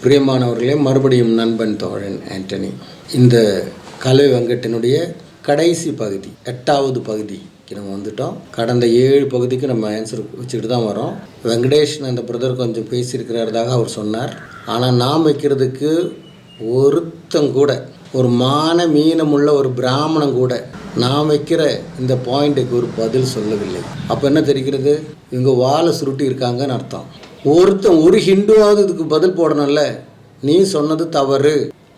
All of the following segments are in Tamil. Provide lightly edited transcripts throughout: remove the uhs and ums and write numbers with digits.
பிரியமானவர்களே, மறுபடியும் நண்பன் தோழன் ஆண்டனி. இந்த கலை வெங்கட்டினுடைய கடைசி பகுதி, 8வது பகுதிக்கு நம்ம வந்துட்டோம். கடந்த 7 பகுதிக்கு நம்ம ஆன்சர் வச்சுக்கிட்டு தான் வரோம். வெங்கடேஷன் அந்த பிரதர் கொஞ்சம் பேசியிருக்கிறதாக அவர் சொன்னார். ஆனால் நாம் வைக்கிறதுக்கு ஒருத்தம் கூட, ஒரு மீனமுள்ள ஒரு பிராமணம் கூட நான் வைக்கிற இந்த பாயிண்ட்டுக்கு ஒரு பதில் சொல்லவில்லை. அப்போ என்ன தெரிகிறது? இவங்க வாழை சுருட்டி இருக்காங்கன்னு அர்த்தம். ஒரு ஹிந்துவாவது இதுக்கு பதில் போடணும்ல. நீ சொன்னது தவறு,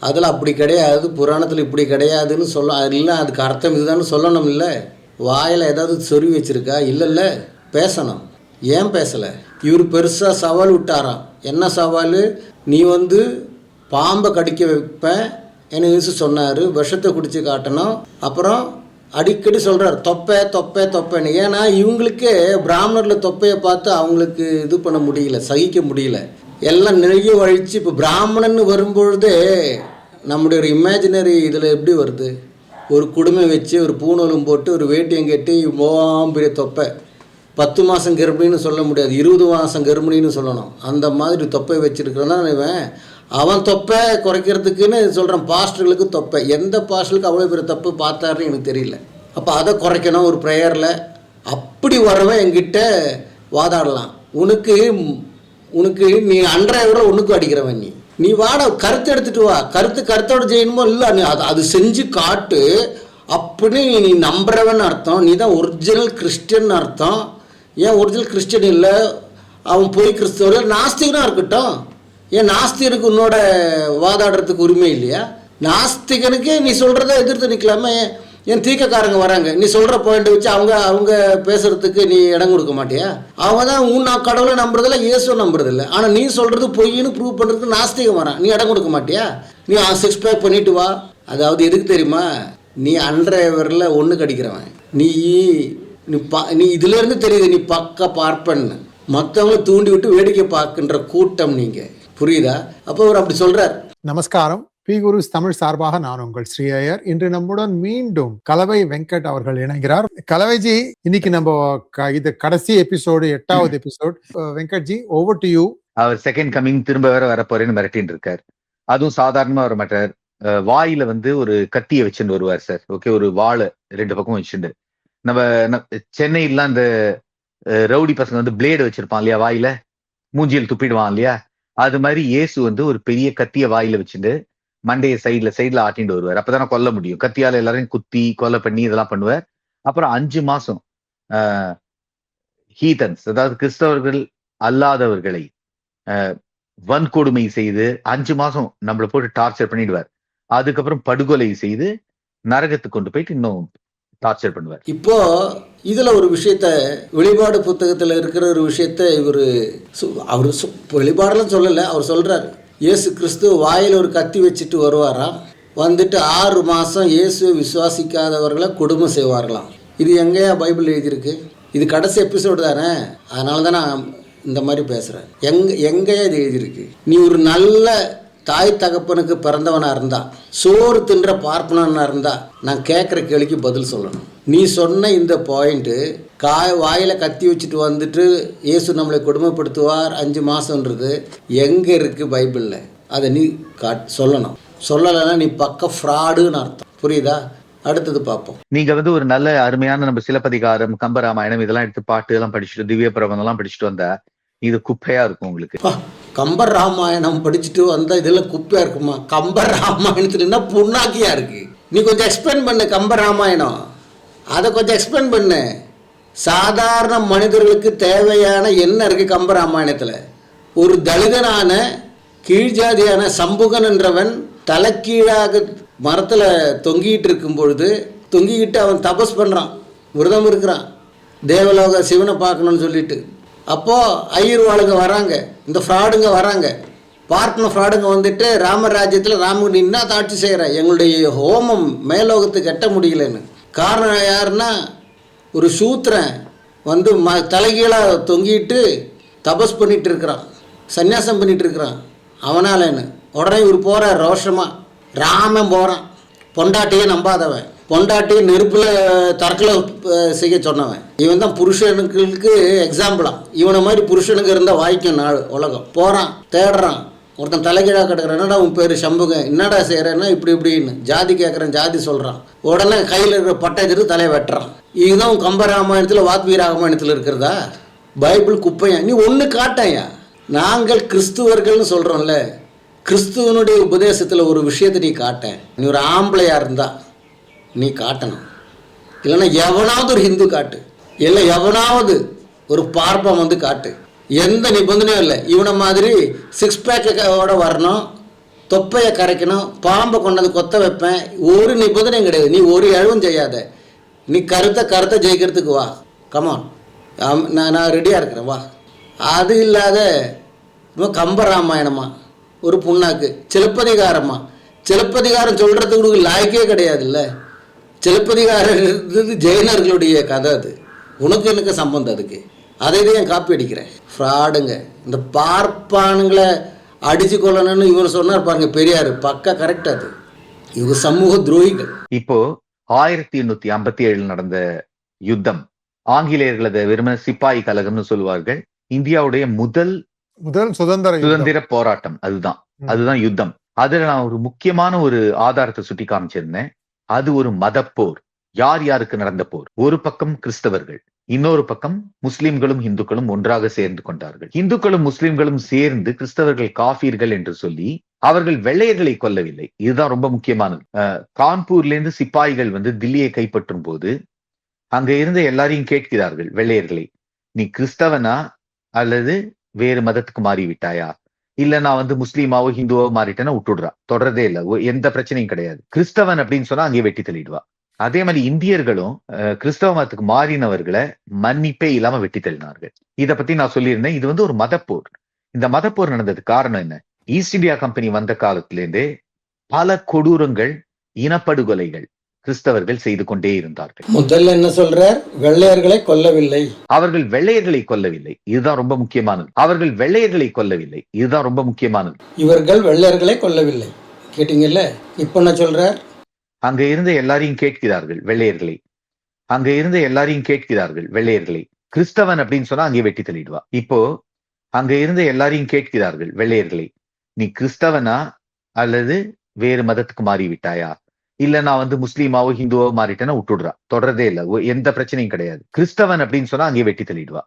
அதில் அப்படி கிடையாது, புராணத்தில் இப்படி கிடையாதுன்னு சொல்ல இல்லை, அதுக்கு அர்த்தம் இதுதான்னு சொல்லணும். இல்லை, வாயில் ஏதாவது சொருவி வச்சுருக்கா? இல்லைல்ல, பேசணும். ஏன் பேசலை? இவர் பெருசாக சவால் விட்டாராம். என்ன சவால்? நீ பாம்பை கடிக்க வைப்பேன் என்ன யூசு சொன்னார், விஷத்தை குடித்து காட்டணும். அப்புறம் அடிக்கடி சொல்கிறார் தொப்பை தொப்பை தொப்பைன்னு. ஏன்னா இவங்களுக்கே பிராமணரில் தொப்பையை பார்த்து அவங்களுக்கு இது பண்ண முடியல, சகிக்க முடியல. எல்லாம் நிறைய வழித்து இப்போ பிராமணன்னு வரும்பொழுதே நம்முடைய ஒரு இமேஜினரி இதில் எப்படி வருது? ஒரு குடுமை வச்சு ஒரு பூணூலும் போட்டு ஒரு வேட்டியம் கட்டி பெரிய தொப்பை, 10 மாதம் கர்ப்பிணின்னு சொல்ல முடியாது, 20 மாதம் கர்ப்பிணின்னு சொல்லணும். அந்த மாதிரி தொப்பை வச்சுருக்கிறேன்னா இவன் அவன் தொப்பை குறைக்கிறதுக்குன்னு சொல்கிறான். பாஸ்டர்களுக்கு தொப்பை, எந்த பாஸ்டர்களுக்கு அவ்வளோ பெரிய தப்பு பார்த்தாருன்னு எனக்கு தெரியல. அப்போ அதை குறைக்கணும் ஒரு ப்ரேயரில். அப்படி வரவன் என்கிட்ட வாதாடலாம். உனக்கு நீ அன்றைய விட உனக்கு அடிக்கிறவன். நீ வாட கருத்து எடுத்துகிட்டு வா, கருத்தோட செய்யணுமோ இல்லை, நீ அது செஞ்சு காட்டு அப்படின்னு நீ நம்புறவன் அர்த்தம். நீ தான் ஒரிஜினல் கிறிஸ்டியன் அர்த்தம். ஏன் ஒரிஜினல் கிறிஸ்டியன் இல்லை, அவன் போய் கிறிஸ்தவர்கள் நாஸ்திகனாக இருக்கட்டும். ஏன் நாஸ்திகனுக்கு உன்னோட வாதாடுறதுக்கு உரிமை இல்லையா? நாஸ்திகனுக்கு நீ சொல்கிறத எதிர்த்து நிற்கலாமே. ஏன் தீக்கக்காரங்க வராங்க, நீ சொல்கிற பாயிண்ட் வச்சு அவங்க பேசுகிறதுக்கு நீ இடம் கொடுக்க மாட்டியா? அவங்க தான் நான் கடவுளை நம்புறதில்ல, இயேசுவை நம்புறதில்லை. ஆனால் நீ சொல்கிறது பொய்ன்னு ப்ரூவ் பண்ணுறதுக்கு நாஸ்திகம் வரான், நீ இடம் கொடுக்க மாட்டியா? நீ 6 பேக் பண்ணிட்டு வா. அதாவது எதுக்கு தெரியுமா? நீ அன்றையவரில் ஒன்று கடிக்கிறவன். நீ இதிலேருந்து தெரியுது நீ பக்க பார்ப்பன்னு. மற்றவங்கள தூண்டி விட்டு வேடிக்கை பார்க்கின்ற கூட்டம் நீங்கள். புரியுதா? அப்போ அவர் அப்படி சொல்றார். நமஸ்காரம். பி குருஸ் தமிழ் சார்பாக நான் உங்கள் ஸ்ரீ ஐயர். இன்று நம்முடன் மீண்டும் கலவை வெங்கட் அவர்கள் இணைகிறார். கலவைஜி, இன்னைக்கு நம்ம இது கடைசி எபிசோடு, 8வது episode. Venkatji, over to you. அவர் செகண்ட் கமிங் திரும்ப வர போறேன்னு மிரட்டின்னு இருக்கார். அதுவும் சாதாரணமா வர மாட்டார். வாயில ஒரு கத்தியை வச்சுட்டு வருவார் சார். ஓகே, ஒரு வாழை 2 பக்கம் வச்சுட்டு. நம்ம சென்னையிலாம் அந்த ரவுடி பசங்க பிளேடு வச்சிருப்பான் இல்லையா, வாயில மூஞ்சியில் துப்பிடுவான் இல்லையா, அது மாதிரி இயேசு ஒரு பெரிய கத்திய வாயில வச்சுட்டு மண்டைய சைட்ல ஆட்டிட்டு வருவார். அப்பதானே கொல்ல முடியும். கத்தியால எல்லாரையும் குத்தி கொலை பண்ணி இதெல்லாம் பண்ணுவார். அப்புறம் 5 மாசம் ஹீதன்ஸ், அதாவது கிறிஸ்தவர்கள் அல்லாதவர்களை வன்கொடுமை செய்து 5 மாசம் நம்மளை போட்டு டார்ச்சர் பண்ணிடுவார். அதுக்கப்புறம் படுகொலை செய்து நரகத்துக்கு கொண்டு போயிட்டு இன்னும் டார்ச்சர் பண்ணுவார். இப்போ இதுல ஒரு விஷயத்த, வெளிப்பாடு புத்தகத்துல இருக்கிற ஒரு விஷயத்த அவர் வெளிப்பாடெல்லாம் சொல்லல, அவர் சொல்றாரு. இயேசு கிறிஸ்து வாயில் ஒரு கத்தி வச்சுட்டு வருவாராம். 6 மாசம் இயேசுவை விசுவாசிக்காதவர்களை கொடுமை செய்வார்களாம். இது எங்கேயா பைபிள் எழுதியிருக்கு? இது கடைசி எபிசோடு தானே, அதனால தான் நான் இந்த மாதிரி பேசுறேன். எங்கேயா இது எழுதியிருக்கு? நீ ஒரு நல்ல தாய் தகப்பனுக்கு பிறந்தவனா இருந்தா, சோறு தின்ற பார்ப்பனா இருந்தா, நான் கேட்குற கேள்விக்கு பதில் சொல்லணும். நீ சொன்ன இந்த பாயிண்ட்டு, வாயில கத்தி வச்சுட்டு இயேசு நம்மளை கொடுமைப்படுத்துவார் 5 மாசம்ன்றது எங்கே இருக்கு பைபிளில்? அதை நீ சொல்லணும். சொல்லலைன்னா நீ பக்க ஃப்ராடுன்னு அர்த்தம். புரியுதா? அடுத்தது பார்ப்போம். நீங்க ஒரு நல்ல அருமையான நம்ம சிலப்பதிகாரம், கம்பராமாயணம் இதெல்லாம் எடுத்து பாட்டு எல்லாம் படிச்சுட்டு, திவ்ய பிரபந்தம் எல்லாம் படிச்சுட்டு வந்தா இது குப்பையா இருக்கும் உங்களுக்கு. கம்பர் ராமாயணம் படிச்சுட்டு வந்தா இதெல்லாம் குப்பையா இருக்குமா? கம்பர் ராமாயணத்துல புண்ணாக்கியா இருக்கு. நீ கொஞ்சம் எக்ஸ்பிளைன் பண்ணு கம்பர் ராமாயணம், அதை கொஞ்சம் எக்ஸ்பிளைன் பண்ணு. சாதாரண மனிதர்களுக்கு தேவையான என்ன இருக்கு கம்பர் ராமாயணத்துல? ஒரு தலிதனான கீழ்ஜாதியான சம்புகன் என்றவன் தலைக்கீழாக மரத்துல தொங்கிட்டு இருக்கும் பொழுது, தொங்கிக்கிட்டு அவன் தபஸ் பண்றான், விரதம் இருக்கிறான், தேவலோக சிவனை பார்க்கணும்னு சொல்லிட்டு. அப்போது ஐயர்வாளுங்க வராங்க, இந்த ஃப்ராடுங்க வராங்க, பார்ப்பன ஃப்ராடுங்க ராமர் ராஜ்யத்தில் ராமன் என்ன தாட்சி செய்கிற, எங்களுடைய ஹோமம் மேலோகத்துக்கு எட்ட முடியலன்னு. காரணம் யாருன்னா, ஒரு சூத்திரன் தலைகீழாக தொங்கிட்டு தபஸ் பண்ணிட்டு இருக்கிறான், சந்நியாசம் பண்ணிட்டு இருக்கிறான். அவனாலன்னு உடனே இவர் போகிறார் ரோஷமாக. ராமன் போகிறான், பொண்டாட்டியே நம்பாதவன், பொண்டாட்டியை நெருப்பில் தற்கொலை செய்ய சொன்னவன். இவன் தான் புருஷனுக்கு எக்ஸாம்பிளாக. இவனை மாதிரி புருஷனுக்கு இருந்தால் வாய்க்கும் நாள் உலகம். போகிறான், தேடுறான், ஒருத்தன் தலைகீழாக கிடக்குறான், என்னடா உன் பேர் சண்முகம், என்னடா செய்கிறேன்னா இப்படின்னு ஜாதி கேட்குறேன், ஜாதி சொல்கிறான். உடனே கையில் இருக்கிற பட்டயத்திற்கு தலையை வெட்டுறான். இதுதான் கம்பராமாயணத்தில் வாத்மீ ராமாயணத்தில் இருக்கிறதா? பைபிள் குப்பையா? நீ ஒன்று காட்டாயா? நாங்கள் கிறிஸ்துவர்கள்னு சொல்கிறோம்ல, கிறிஸ்துவனுடைய உபதேசத்தில் ஒரு விஷயத்தை நீ காட்டேன். நீ ஒரு ஆம்பளையாக இருந்தா நீ காட்டணும். இல்லைன்னா எவனாவது ஒரு ஹிந்து காட்டு, இல்லை எவனாவது ஒரு பார்ப்பம் வந்து காட்டு. எந்த நிபந்தனையும் இல்லை. இவனை மாதிரி 6 பேக்கோட வரணும், தொப்பையை கரைக்கணும், பாம்பை கொண்டாந்து கொத்த வைப்பேன், ஒரு நிபந்தனையும் கிடையாது. நீ ஒரு இழவும் செய்யாத. நீ கருத்தை ஜெயிக்கிறதுக்கு வா, கமான், நான் ரெடியாக இருக்கிறேன், வா. அது இல்லாத கம்பராமாயணமா, ஒரு புண்ணாக்கு, சிலப்பதிகாரமா, சிலப்பதிகாரம் சொல்கிறதுக்கு லாய்க்கே கிடையாது. இல்லை, சிலப்பதிகாரம் ஜெயினர்களுடைய கதை, அது உனக்கு எனக்கு சம்பந்தம். அதுக்கு அதை தான் காப்பி அடிக்கிறேன். ஃப்ராடுங்க. இந்த பார்ப்பானுங்களை அடிச்சு கொள்ளணும்னு இவர் சொன்னார் பாருங்க, பெரியார், பக்கா கரெக்ட். அது இவங்க சமூக துரோகிகள். இப்போ 1857 நடந்த யுத்தம், ஆங்கிலேயர்கள் அதை வெறுமன சிப்பாய் கலகம்னு சொல்லுவார்கள். இந்தியாவுடைய முதல் சுதந்திர போராட்டம் அதுதான் யுத்தம். அதுல நான் ஒரு முக்கியமான ஒரு ஆதாரத்தை சுட்டி காமிச்சிருந்தேன். அது ஒரு மதப்போர். யார் யாருக்கு நடந்த போர்? ஒரு பக்கம் கிறிஸ்தவர்கள், இன்னொரு பக்கம் முஸ்லிம்களும் இந்துக்களும் ஒன்றாக சேர்ந்து கொண்டார்கள். இந்துக்களும் முஸ்லிம்களும் சேர்ந்து கிறிஸ்தவர்கள் காஃபீர்கள் என்று சொல்லி அவர்கள் வெள்ளையர்களை கொல்லவில்லை. இதுதான் ரொம்ப முக்கியமானது. கான்பூர்ல இருந்து சிப்பாய்கள் வந்து தில்லியை கைப்பற்றும் போது அங்க இருந்த எல்லாரையும் கேட்கிறார்கள் வெள்ளையர்களை, நீ கிறிஸ்தவனா அல்லது வேறு மதத்துக்கு மாறிவிட்டாயா? இல்ல நான் வந்து முஸ்லீமாவோ ஹிந்துவோ மாறிட்டேன்னா விட்டுடுறா, தொடர்றதே இல்லை, எந்த பிரச்சனையும் கிடையாது. கிறிஸ்தவன் அப்படின்னு சொன்னா அங்கே வெட்டி தள்ளிடுவா. அதே மாதிரி இந்தியர்களும் கிறிஸ்தவ மதத்துக்கு மாறினவர்களை மன்னிப்பே இல்லாம வெட்டி தள்ளினார்கள். இதை பத்தி நான் சொல்லியிருந்தேன். இது வந்து ஒரு மதப்போர். இந்த மதப்போர் நடந்ததுக்கு காரணம் என்ன? ஈஸ்ட் இந்தியா கம்பெனி வந்த காலத்திலேருந்தே பல கொடூரங்கள், இனப்படுகொலைகள் கிறிஸ்தவர்கள் செய்து கொண்டே இருந்தார்கள். முதல்ல என்ன சொல்றார்? வெள்ளையர்களை கொல்லவில்லை, அவர்கள் வெள்ளையர்களை கொல்லவில்லை. இதுதான் ரொம்ப முக்கியமானது. அவர்கள் வெள்ளையர்களை கொல்லவில்லை. இதுதான் ரொம்ப முக்கியமானது. இவர்கள் வெள்ளையர்களை கொல்லவில்லை. கேட்டீங்கல்ல? இப்ப என்ன சொல்றார்? அங்க இருந்த எல்லாரையும் கேட்கிறார்கள் வெள்ளையர்களை, அங்க இருந்த எல்லாரையும் கேட்கிறார்கள் வெள்ளையர்களை, கிறிஸ்தவன் அப்படின்னு சொன்னா அங்கே வெட்டி தள்ளிடுவா. இப்போ அங்க இருந்த எல்லாரையும் கேட்கிறார்கள் வெள்ளையர்களை, நீ கிறிஸ்தவனா அல்லது வேறு மதத்துக்கு மாறிவிட்டாயா? இல்ல நான் வந்து முஸ்லீமாவோ ஹிந்துவோ மாறிட்டேன்னா விட்டுடுறா, தொடர்றதே இல்லை, எந்த பிரச்சனையும் கிடையாது. கிறிஸ்தவன் அப்படின்னு சொன்னா அங்கே வெட்டி தள்ளிடுவா.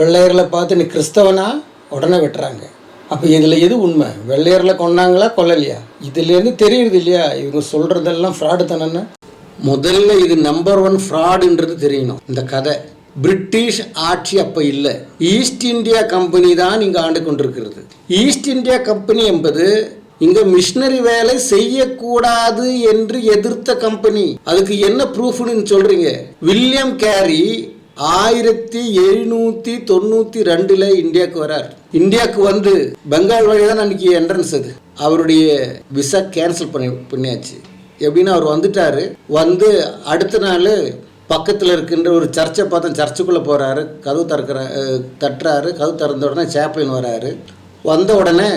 வெள்ளையர்களை பார்த்து நீ கிறிஸ்தவனா உடனே வெட்டுறாங்க. அப்போ இதில் எது உண்மை? வெள்ளையரில் கொண்டாங்களா கொல்லலையா? இதுலேருந்து தெரியுது இல்லையா இவங்க சொல்கிறதெல்லாம் ஃப்ராடு தானே. முதல்ல இது நம்பர் 1 ஃப்ராடுன்றது தெரியணும். இந்த கதை பிரிட்டிஷ் ஆட்சி அப்போ இல்லை, ஈஸ்ட் இந்தியா கம்பெனி தான் இங்கே ஆண்டு கொண்டிருக்கிறது. ஈஸ்ட் இந்தியா கம்பெனி என்பது இங்கே மிஷினரி வேலை செய்யக்கூடாது என்று எதிர்த்த கம்பெனி. அதுக்கு என்ன ப்ரூஃப்னு சொல்கிறீங்க? வில்லியம் கேரி 1792 இந்தியாவுக்கு வரார். இந்தியாவுக்கு வந்து பெங்கால் வழியாக தான் அன்றைக்கி என்ட்ரன்ஸ். அது அவருடைய விசா கேன்சல் பண்ணியாச்சு. எப்படின்னா அவர் வந்துட்டார், வந்து அடுத்த நாள் பக்கத்தில் இருக்கின்ற ஒரு சர்ச்சை பார்த்தா சர்ச்சுக்குள்ளே போகிறாரு, கதவு தட்டுறாரு. கதவு திறந்த உடனே சாப்ளின் வராரு. வந்த உடனே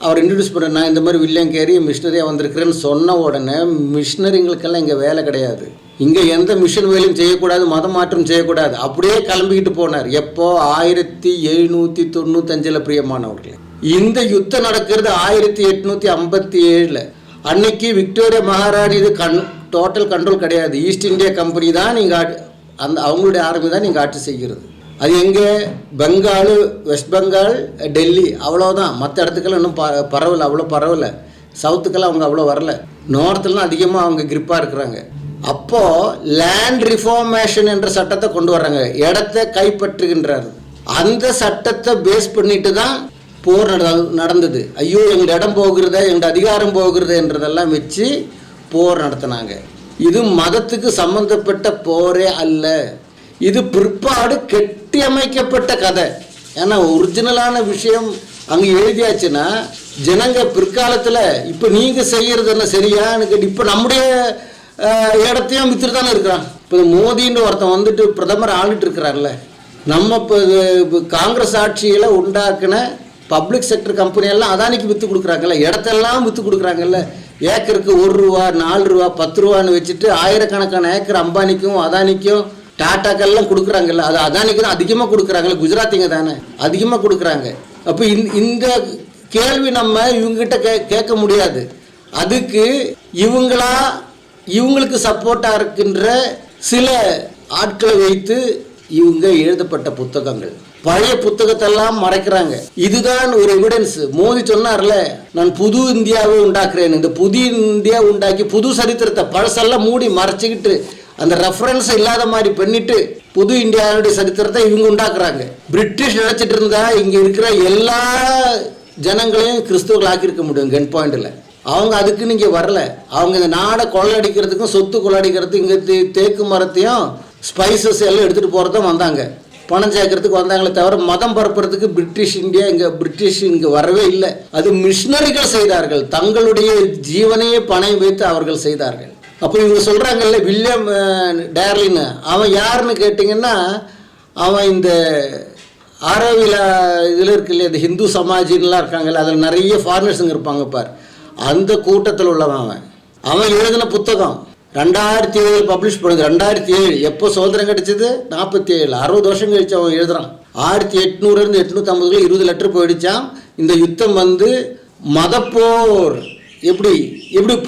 அவர் இன்ட்ரடியூஸ் பண்ணுற, நான் இந்த மாதிரி வில்லியம் கேரி மிஷினரியாக வந்திருக்கிறேன்னு சொன்ன உடனே, மிஷினரிங்களுக்கெல்லாம் இங்கே வேலை கிடையாது, இங்கே எந்த மிஷன் வேலையும் செய்யக்கூடாது, மதம் மாற்றம் செய்யக்கூடாது, அப்படியே கிளம்பிக்கிட்டு போனார். எப்போ? 1795 பிரியமானவர்கள். இந்த யுத்தம் நடக்கிறது 1857. அன்னைக்கு விக்டோரியா மகாராணி இது டோட்டல் கண்ட்ரோல் கிடையாது. ஈஸ்ட் இந்தியா கம்பெனி தான் நீங்கள் அவங்களுடைய ஆர்மி தான் நீங்கள் ஆட்சி செய்கிறது. அது எங்கே? பெங்கால், வெஸ்ட் பெங்கால், டெல்லி, அவ்வளோதான். மற்ற இடத்துக்கெல்லாம் இன்னும் பரவலை, அவ்வளோ பரவலை. சவுத்துக்கெல்லாம் அவங்க அவ்வளோ வரல. நார்த்துலாம் அதிகமாக அவங்க கிரிப்பாக இருக்கிறாங்க. அப்போது லேண்ட் ரிஃபார்மேஷன் என்ற சட்டத்தை கொண்டு வர்றாங்க, இடத்தை கைப்பற்றுகின்றார். அந்த சட்டத்தை பேஸ் பண்ணிட்டு தான் போர் நடந்தது. ஐயோ எங்கள் இடம் போகிறத, எங்கள் அதிகாரம் போகிறது என்றதெல்லாம் வச்சு போர் நடத்தினாங்க. இது மதத்துக்கு சம்பந்தப்பட்ட போரே அல்ல. இது பிற்பாடு கெட்டி அமைக்கப்பட்ட கதை. ஏன்னா ஒரிஜினலான விஷயம் அங்கே எழுதியாச்சுன்னா ஜனங்க பிற்காலத்தில் இப்போ நீங்கள் செய்கிறது என்ன சரியான்னு கேட்டு இப்போ நம்முடைய இடத்தையும் வித்துட்டு தானே இருக்கிறான். இப்போ மோதின்னு ஒருத்தன் வந்துட்டு பிரதமர் ஆளுட்டு இருக்கிறார்ல, நம்ம இப்போ காங்கிரஸ் ஆட்சியில் உண்டாக்குன பப்ளிக் செக்டர் கம்பெனியெல்லாம் அதானிக்கு விற்று கொடுக்குறாங்கல்ல, இடத்தெல்லாம் விற்று கொடுக்குறாங்கல்ல. ஏக்கருக்கு 1 ரூபா, 4 ரூபா, 10 ரூபான்னு வச்சுட்டு ஆயிரக்கணக்கான ஏக்கர் அம்பானிக்கும் அதானிக்கும் டாட்டாக்கெல்லாம் கொடுக்குறாங்கல்ல. அது அதானிக்கு தான் அதிகமாக கொடுக்குறாங்கல்ல, குஜராத்திங்க தானே அதிகமாக கொடுக்குறாங்க. அப்போ இந்த கேள்வி நம்ம இவங்ககிட்ட கேட்க முடியாது. அதுக்கு இவங்களுக்கு சப்போர்ட்டாக இருக்கின்ற சில ஆட்களை வைத்து இவங்க எழுதப்பட்ட புத்தகங்கள், பழைய புத்தகத்தெல்லாம் மறைக்கிறாங்க. இதுதான் ஒரு எவிடன்ஸ். மோடி சொன்னார்ல, நான் புது இந்தியாவை உண்டாக்குறேன். இந்த புதிய இந்தியா உண்டாக்கி புது சரித்திரத்தை பழசெல்லாம் மூடி மறைச்சிக்கிட்டு அந்த ரெஃபரன்ஸ் இல்லாத மாதிரி பண்ணிட்டு புது இந்தியாவுடைய சரித்திரத்தை இவங்க உண்டாக்குறாங்க. பிரிட்டிஷ் நினைச்சிட்டு இருந்தா இங்க இருக்கிற எல்லா ஜனங்களையும் கிறிஸ்துவர்கள் ஆக்கியிருக்க முடியும் கன் பாயிண்ட்ல. அவங்க அதுக்கு நீங்க வரல. அவங்க இந்த நாடை கொள்ளடிக்கிறதுக்கும் சொத்து கொள்ளடிக்கிறதுக்கும் இங்க தேக்கு மரத்தையும் ஸ்பைசஸ் எல்லாம் எடுத்துட்டு போறதும் வந்தாங்க. பணம் சேர்க்கறதுக்கு வந்தாங்களே தவிர மதம் பரப்புறதுக்கு பிரிட்டிஷ் இங்க வரவே இல்லை. அது மிஷினரிகள் செய்தார்கள். தங்களுடைய ஜீவனையே பணம் வைத்து அவர்கள் செய்தார்கள். அப்போ இவங்க சொல்றாங்கல்ல, வில்லியம் டேர்லின் அவன் யாருன்னு கேட்டிங்கன்னா, அவன் இந்த ஆரோவில் இதில் இருக்கு இல்லையா, இந்த ஹிந்து சமாஜின்லாம் இருக்காங்கல்ல, அதில் நிறைய ஃபாரினர்ஸுங்க இருப்பாங்க பார், அந்த கூட்டத்தில் உள்ளவன். அவன் எழுதின புத்தகம் 2007 பப்ளிஷ் பண்ணுது. 2007 எப்போ சுதந்திரம் கிடைச்சது? 47, 60 வருஷம் கழிச்சு அவன் எழுதுறான். 1800 850 20 லெட்டர் போயிடுச்சான். இந்த யுத்தம் மதப்போர் எப்படி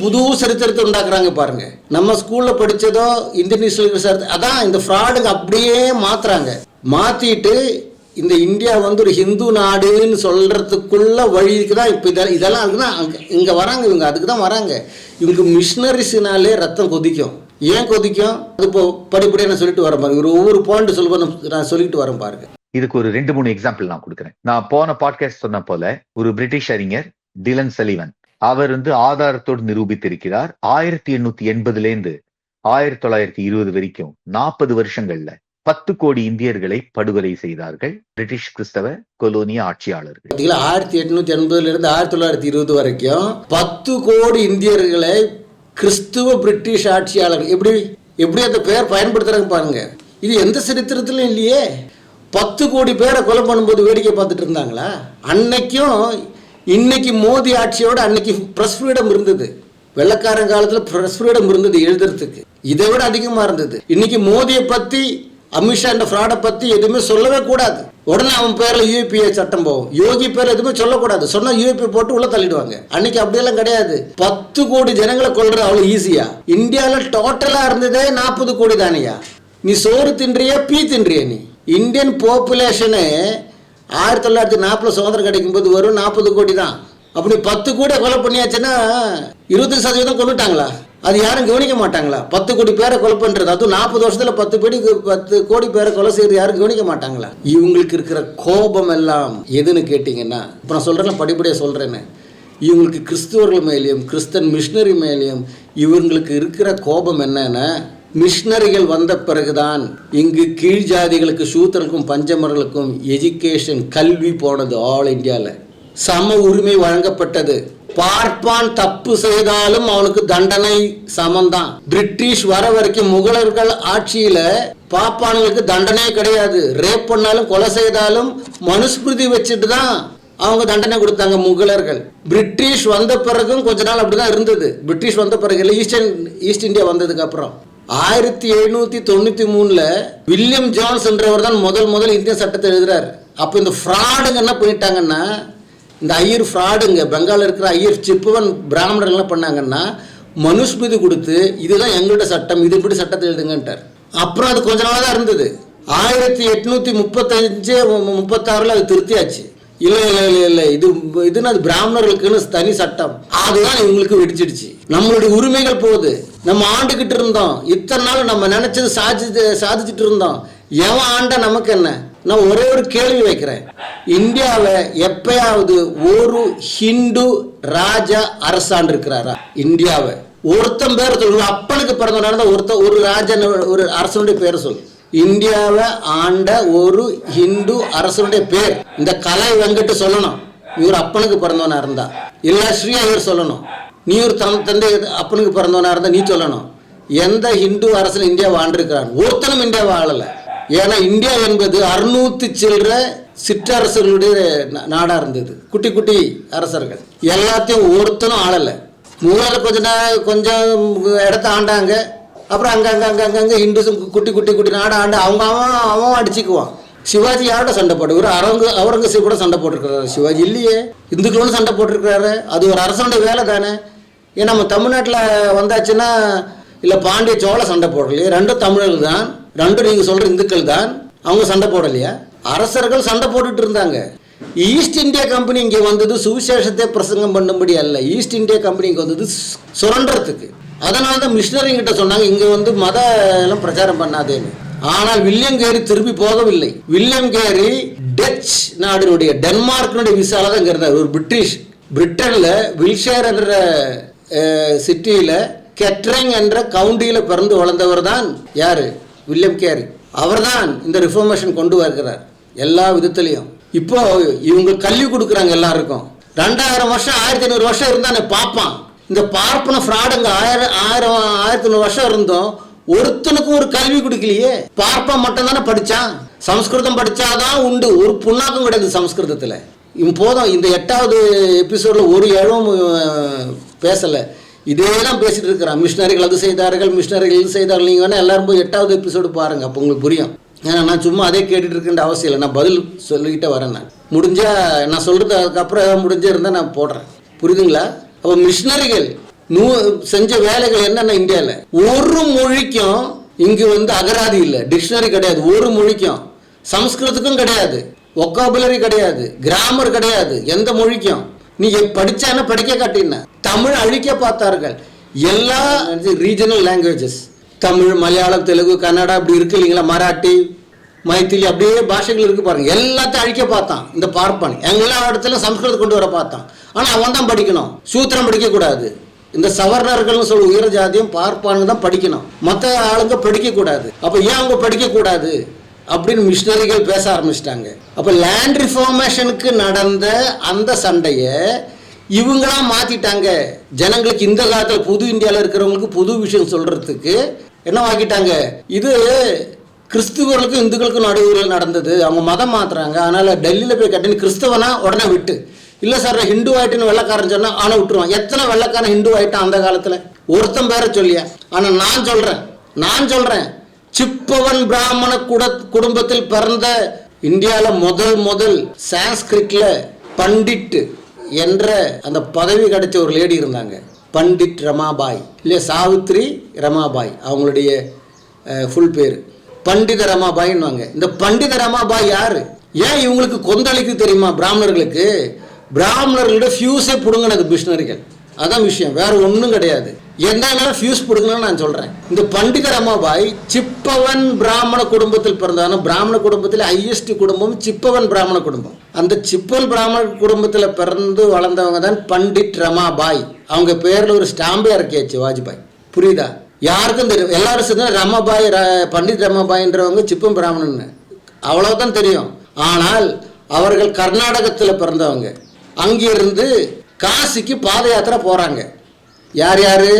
புது சரித்திரத்தை உண்டாக்குறாங்க பாருங்க. நம்ம ஸ்கூல்ல படிச்சதோ இந்தியன் ஹிஸ்டரி, அதான் இந்த ஃப்ராடுங்க அப்படியே மாத்துறாங்க. மாத்திட்டு இந்த இந்தியா ஒரு ஹிந்து நாடுன்னு சொல்றதுக்குள்ள வழிக்கு தான் இப்போ இதெல்லாம் அதுதான் இங்க வராங்க. இவங்க அதுக்கு தான் வராங்க. இவங்க மிஷினரிஸ்னாலே ரத்தம் கொதிக்கும். ஏன் கொதிக்கும்? அது இப்போ படிப்படியாக நான் சொல்லிட்டு வரேன் பாருங்க. ஒவ்வொரு பாயிண்ட் நான் சொல்லிட்டு வரேன் பாருங்க. இதுக்கு ஒரு 2-3 எக்ஸாம்பிள் நான் கொடுக்குறேன். நான் போன பாட்காஸ்ட் சொன்ன போல ஒரு பிரிட்டிஷ் அறிஞர் டிலன் சலிவன், அவர் ஆதாரத்தோடு நிரூபித்திருக்கிறார். 1880 1920 வரைக்கும் 40 வருஷங்கள்ல 10 கோடி இந்தியர்களை படுகொலை செய்தார்கள் பிரிட்டிஷ் கிறிஸ்தவ கொலோனிய ஆட்சியாளர்கள். 1880 1920 வரைக்கும் 10 கோடி இந்தியர்களை கிறிஸ்துவ பிரிட்டிஷ் ஆட்சியாளர்கள் எப்படி அந்த பெயர் பயன்படுத்துறாங்க பாருங்க. இது எந்த சரித்திரத்திலும் இல்லையே. 10 கோடி பேரை கொலை பண்ணும்போது வேடிக்கை பார்த்துட்டு இருந்தாங்களா? அன்னைக்கும் இன்னைக்கு மோடி ஆட்சியோட அன்னைக்கு பிரஸ் ஃப்ரீடம் இருந்தது. வெள்ளக்காரன் காலத்துல பிரஸ் ஃப்ரீடம் இருந்தது எழுதுறதுக்கு, இதை விட அதிகமா இருந்தது. இன்னைக்கு மோடியை பத்தி, அமித்ஷா இந்த ஃப்ராடை பத்தி எதுவுமே சொல்லவே கூடாது. உடனே அவன் பேர்ல யூஏபிஏ சட்டம் போகும். யோகி பேர்ல எதுவுமே சொல்லக்கூடாது. சொன்னா யூஏபி போட்டு உள்ள தள்ளிடுவாங்க. அன்னைக்கு அப்படியெல்லாம் கிடையாது. 10 கோடி ஜனங்களை கொல்றது அவ்வளவு ஈஸியா? இந்தியாவில் டோட்டலா இருந்ததே 40 கோடி தானையா? நீ சோறு தின்றியா பீ தின்றியா? நீ இந்தியன் பாப்புலேஷனு 1940 சுதந்திரம் கிடைக்கும் போது வரும் 40 கோடி தான். அப்படி 10 கோடி கொலை பண்ணியாச்சுன்னா 25% கொண்டுட்டாங்களா? அது யாரும் கவனிக்க மாட்டாங்களா? 10 கோடி பேரை கொலை பண்றது, அதுவும் 40 வருஷத்துல 10 கோடி பேரை கொலை செய்யறது யாரும் கவனிக்க மாட்டாங்களா? இவங்களுக்கு இருக்கிற கோபம் எல்லாம் எதுன்னு கேட்டீங்கன்னா, இப்ப நான் சொல்றேன், படிப்படியா சொல்றேன்னு, இவங்களுக்கு கிறிஸ்துவர்கள் மேலேயும் கிறிஸ்தன் மிஷினரி மேலேயும் இவங்களுக்கு இருக்கிற கோபம் என்னன்னா, மிஷினரிகள் வந்த பிறகுதான் இங்கு கீழ் ஜாதிகளுக்கு, சூத்திரர்களுக்கும் பஞ்சமர்களுக்கும் எஜுகேஷன் கல்வி போனது. ஆல் இந்தியாவில் சம உரிமை வழங்கப்பட்டது. பார்ப்பான் தப்பு செய்தாலும் அவனுக்கு தண்டனை சமந்தான். பிரிட்டிஷ் வர வரைக்கும் முகலர்கள் ஆட்சியில பாப்பானுங்களுக்கு தண்டனை கிடையாது. ரேப் பண்ணாலும் கொலை செய்தாலும் மனுஸ்மிருதி வச்சுட்டு தான் அவங்க தண்டனை கொடுத்தாங்க முகலர்கள். பிரிட்டிஷ் வந்த பிறகும் கொஞ்ச நாள் அப்படிதான் இருந்தது. பிரிட்டிஷ் வந்த பிறகு இல்லை, ஈஸ்ட் இந்தியா வந்ததுக்கு அப்புறம் 1793 வில்லியம் ஜோன்ஸ் என்றவர் தான் முதல் இந்திய சட்டத்தை எழுதுறாரு. அப்போ இந்த ஃப்ராடுங்க என்ன பண்ணிட்டாங்கன்னா, இந்த ஐயர் ஃப்ராடுங்க, பெங்காலில் இருக்கிற ஐயர் சிப்புவன் பிராமணர்கள் என்ன பண்ணாங்கன்னா, மனுஸ்மிருதி கொடுத்து இதுதான் எங்களோட சட்டம், இது இப்படி சட்டத்தை எழுதுங்கன்ட்டார். அப்புறம் அது கொஞ்ச நாளாக தான் இருந்தது. 1835-36 அது திருத்தியாச்சு. இல்லை இதுன்னு அது பிராமணர்களுக்குன்னு தனி சட்டம். அதுதான் இவங்களுக்கு வெடிச்சிடுச்சு. நம்மளுடைய உரிமைகள் போகுது. நம்ம ஆண்டுகிட்டு இருந்தோம், இத்தனை நாள் நம்ம நினைச்சது சாதிச்சுட்டு இருந்தோம். எவன் ஆண்டா நமக்கு என்ன? நான் ஒரே ஒரு கேள்வி வைக்கிறேன். இந்தியாவை எப்பயாவது ஒரு ஹிந்து ராஜா அரசாண்டு இருக்கிறாரா? இந்தியாவை ஒருத்தன் பேரை சொல்லு. அப்பனுக்கு பிறந்தவனால ஒரு ராஜன், ஒரு அரசனுடைய பேரை சொல்லு. இந்தியாவை ஆண்ட ஒரு ஹிந்து அரசனுடைய பேர் இந்த கலை வெங்கட் சொல்லணும். இவர் அப்பனுக்கு பிறந்தவனா இருந்தா. இல்ல ஸ்ரீ ஐயர் சொல்லணும். நீ ஒரு தந்தை அப்பனுக்கு பிறந்தவனா இருந்தா நீ சொல்லணும். எந்த ஹிந்து அரசன் இந்தியாவை ஆண்டிருக்கிறான்? ஒருத்தனும் இந்தியாவை ஆளல. ஏன்னா இந்தியா என்பது 600 சில்லற சிற்றரசர்களுடைய நாடா இருந்தது. குட்டி குட்டி அரசர்கள் எல்லாத்தையும் ஒருத்தனும் ஆளல. முகலாயர் கொஞ்சம் இடத்த ஆண்டாங்க. அப்புறம் அங்கங்க ஹிந்துஸ் குட்டி நாடு ஆண்டு அவன் அடிச்சுக்குவான். சிவாஜி யாரோட சண்டை போட்டு அவுரங்கசீப் கூட சண்டை போட்டிருக்கிறாரு. சிவாஜி இல்லையே, இந்துக்களோட சண்டை போட்டிருக்கிறாரு. அது ஒரு அரசனுடைய வேலை தானே. ஏன் நம்ம தமிழ்நாட்டில் வந்தாச்சுன்னா இல்லை பாண்டிய சோழ சண்டை போடலையே, ரெண்டும் தமிழர்கள் தான், ரெண்டும் நீங்கள் சொல்கிற இந்துக்கள் தான். அவங்க சண்டை போடலையா? அரசர்கள் சண்டை போட்டுட்டு இருந்தாங்க. ஈஸ்ட் இந்தியா கம்பெனி இங்கே வந்தது சுவிசேஷத்தை பிரசங்கம் பண்ணும்படி அல்ல. ஈஸ்ட் இந்தியா கம்பெனி இங்கே வந்தது சுரண்டறதுக்கு. அதனால தான் மிஷினரிங்கிட்ட சொன்னாங்க இங்கே மத எல்லாம் பிரச்சாரம் பண்ணாதேன்னு. ஆனால் வில்லியம் கேரி திரும்பி போகவில்லை. வில்லியம் கேரி டச் நாடினுடைய டென்மார்க்கினுடைய விசால தான் இருந்தார். ஒரு பிரிட்டன்ல வில்ஷேர் என்ற சிட்டியில கெட்ரிங் என்ற கவுண்டியில் பிறந்து வளர்ந்தவர் தான் யாரு? William carry. அவர் தான் இந்த ரிஃபார்மேஷன் கொண்டு வருகிறார் எல்லா விதத்திலையும். இப்போ இவங்க கல்வி கொடுக்குறாங்க எல்லாருக்கும். 2000 வருஷம் 1500 வருஷம் இருந்தானே பார்ப்பான். இந்த பார்ப்பன ஃப்ராடுங்க 1500 வருஷம் இருந்தோம், ஒருத்தனுக்கும் ஒரு கல்வி கொடுக்கலையே. பார்ப்பன் மட்டும் தானே படிச்சான். சம்ஸ்கிருதம் படிச்சாதான் உண்டு. ஒரு புண்ணாக்கும் கிடையாது சம்ஸ்கிருதத்துல. போதும். இந்த 8வது எபிசோட்ல ஒரு இழவும் பேசல, இதே தான் பேசிட்டு இருக்கிறான். மிஷினரிகள் அது செய்தார்கள், மிஷினரிகள் இது செய்தார்கள். நீங்க வேணா எல்லாரும் போய் 8வது எபிசோடு பாருங்க, அப்போ உங்களுக்கு புரியும். ஏன்னா நான் சும்மா அதே கேட்டுட்டு இருக்கின்ற அவசியம் இல்லை, நான் பதில் சொல்லிக்கிட்டே வரேன். நான் முடிஞ்சா நான் சொல்றது அதுக்கப்புறம் முடிஞ்சே இருந்தால் நான் போடுறேன். புரியுதுங்களா? அப்போ மிஷினரிகள் செஞ்ச வேலைகள் என்னென்ன? இந்தியாவில் ஒரு மொழிக்கும் இங்கு அகராதி இல்லை, டிக்ஷனரி கிடையாது. ஒரு மொழிக்கும், சம்ஸ்கிருதத்துக்கும் கிடையாது, ஒக்காபுலரி கிடையாது, கிராமர் கிடையாது. எந்த மொழிக்கும் நீங்க படிச்சானா படிக்க காட்டின. தமிழ் அழிக்க பார்த்தார்கள். எல்லா ரீஜனல் லாங்குவேஜஸ், தமிழ், மலையாளம், தெலுங்கு, கன்னடா இப்படி இருக்கு இல்லைங்களா, மராட்டி, மைத்திலி அப்படியே பாஷைகள் இருக்கு பாருங்க. எல்லாத்தையும் அழிக்க பார்த்தான் இந்த பார்ப்பன். எல்லா இடத்துலையும் சம்ஸ்கிருதம் கொண்டு வர பார்த்தான். ஆனா அவன் தான் படிக்கணும், சூத்திரம் படிக்க கூடாது. இந்த சவர்ணர்கள்னு சொல்ல உயர ஜாதியும் பார்ப்பானுங்க தான் படிக்கணும், மற்ற ஆளுங்க படிக்க கூடாது. அப்ப ஏன் அவங்க படிக்க கூடாது அப்படின்னு மிஷினரிகள் பேச ஆரம்பிச்சிட்டாங்க. அப்ப லேண்ட் ரிஃபார்மேஷனுக்கு நடந்த அந்த சண்டையை இவங்களா மாத்திட்டாங்க. ஜனங்களுக்கு இந்த காலத்துல புது இந்தியாவில் இருக்கிறவங்களுக்கு புது விஷயம் சொல்றதுக்கு என்ன ஆக்கிட்டாங்க. இது கிறிஸ்துவர்களுக்கும் இந்துக்களுக்கும் நடுவில் நடந்தது. அவங்க மதம் மாத்துறாங்க. அதனால டெல்லியில போய் கட்டின கிறிஸ்தவனா உடனே விட்டு, இல்ல சார் நான் ஹிந்து ஆயிட்டுன்னு வெள்ளக்காரன் சொன்னா ஆனா விட்டுருவான். எத்தனை வெள்ளக்காரன் ஹிந்து ஆயிட்டான் அந்த காலத்துல? ஒருத்தன் பேர சொல்லியா? ஆனா நான் சொல்றேன் சிப்பவன் பிராமண குடும்பத்தில் பிறந்த இந்தியாவில் முதல் சான்ஸ்கிரிட்ல பண்டிட் என்ற அந்த பதவி கிடைச்ச ஒரு லேடி இருந்தாங்க, பண்டிட் ரமாபாய். இல்லையா, சாவித்ரி ரமாபாய் அவங்களுடைய ஃபுல் பேர். பண்டித ரமாபாய்ன்னுவாங்க. இந்த பண்டித ரமாபாய் யாரு? ஏன் இவங்களுக்கு கொந்தளிக்கு தெரியுமா? பிராமணர்களோட ஃபியூஸே பிடுங்கினது மிஷினரிகள். அதான் விஷயம், வேற ஒன்றும் கிடையாது. என்ன ஃபியூஸ் பிடுங்கணும்னு நான் சொல்றேன். இந்த பண்டித ரமாபாய் சிப்பவன் பிராமண குடும்பத்தில் பிறந்தான. பிராமண குடும்பத்தில் ஹையஸ்ட் குடும்பம் சிப்பவன் பிராமண குடும்பம். அந்த சிப்பவன் பிராமண குடும்பத்தில் பிறந்து வளர்ந்தவங்க தான் பண்டிட் ரமாபாய். அவங்க பேர்ல ஒரு ஸ்டாம்பே இறக்கியாச்சு வாஜ்பாய். புரியுதா? யாருக்கும் தெரியும். எல்லாரும் சேர்ந்து ரமாபாய், பண்டிட் ரமாபாய்ன்றவங்க சிப்பம் பிராமணன் அவ்வளவுதான் தெரியும். ஆனால் அவர்கள் கர்நாடகத்தில் பிறந்தவங்க. அங்கிருந்து காசிக்கு பாத யாத்திரை போறாங்க. யாரு?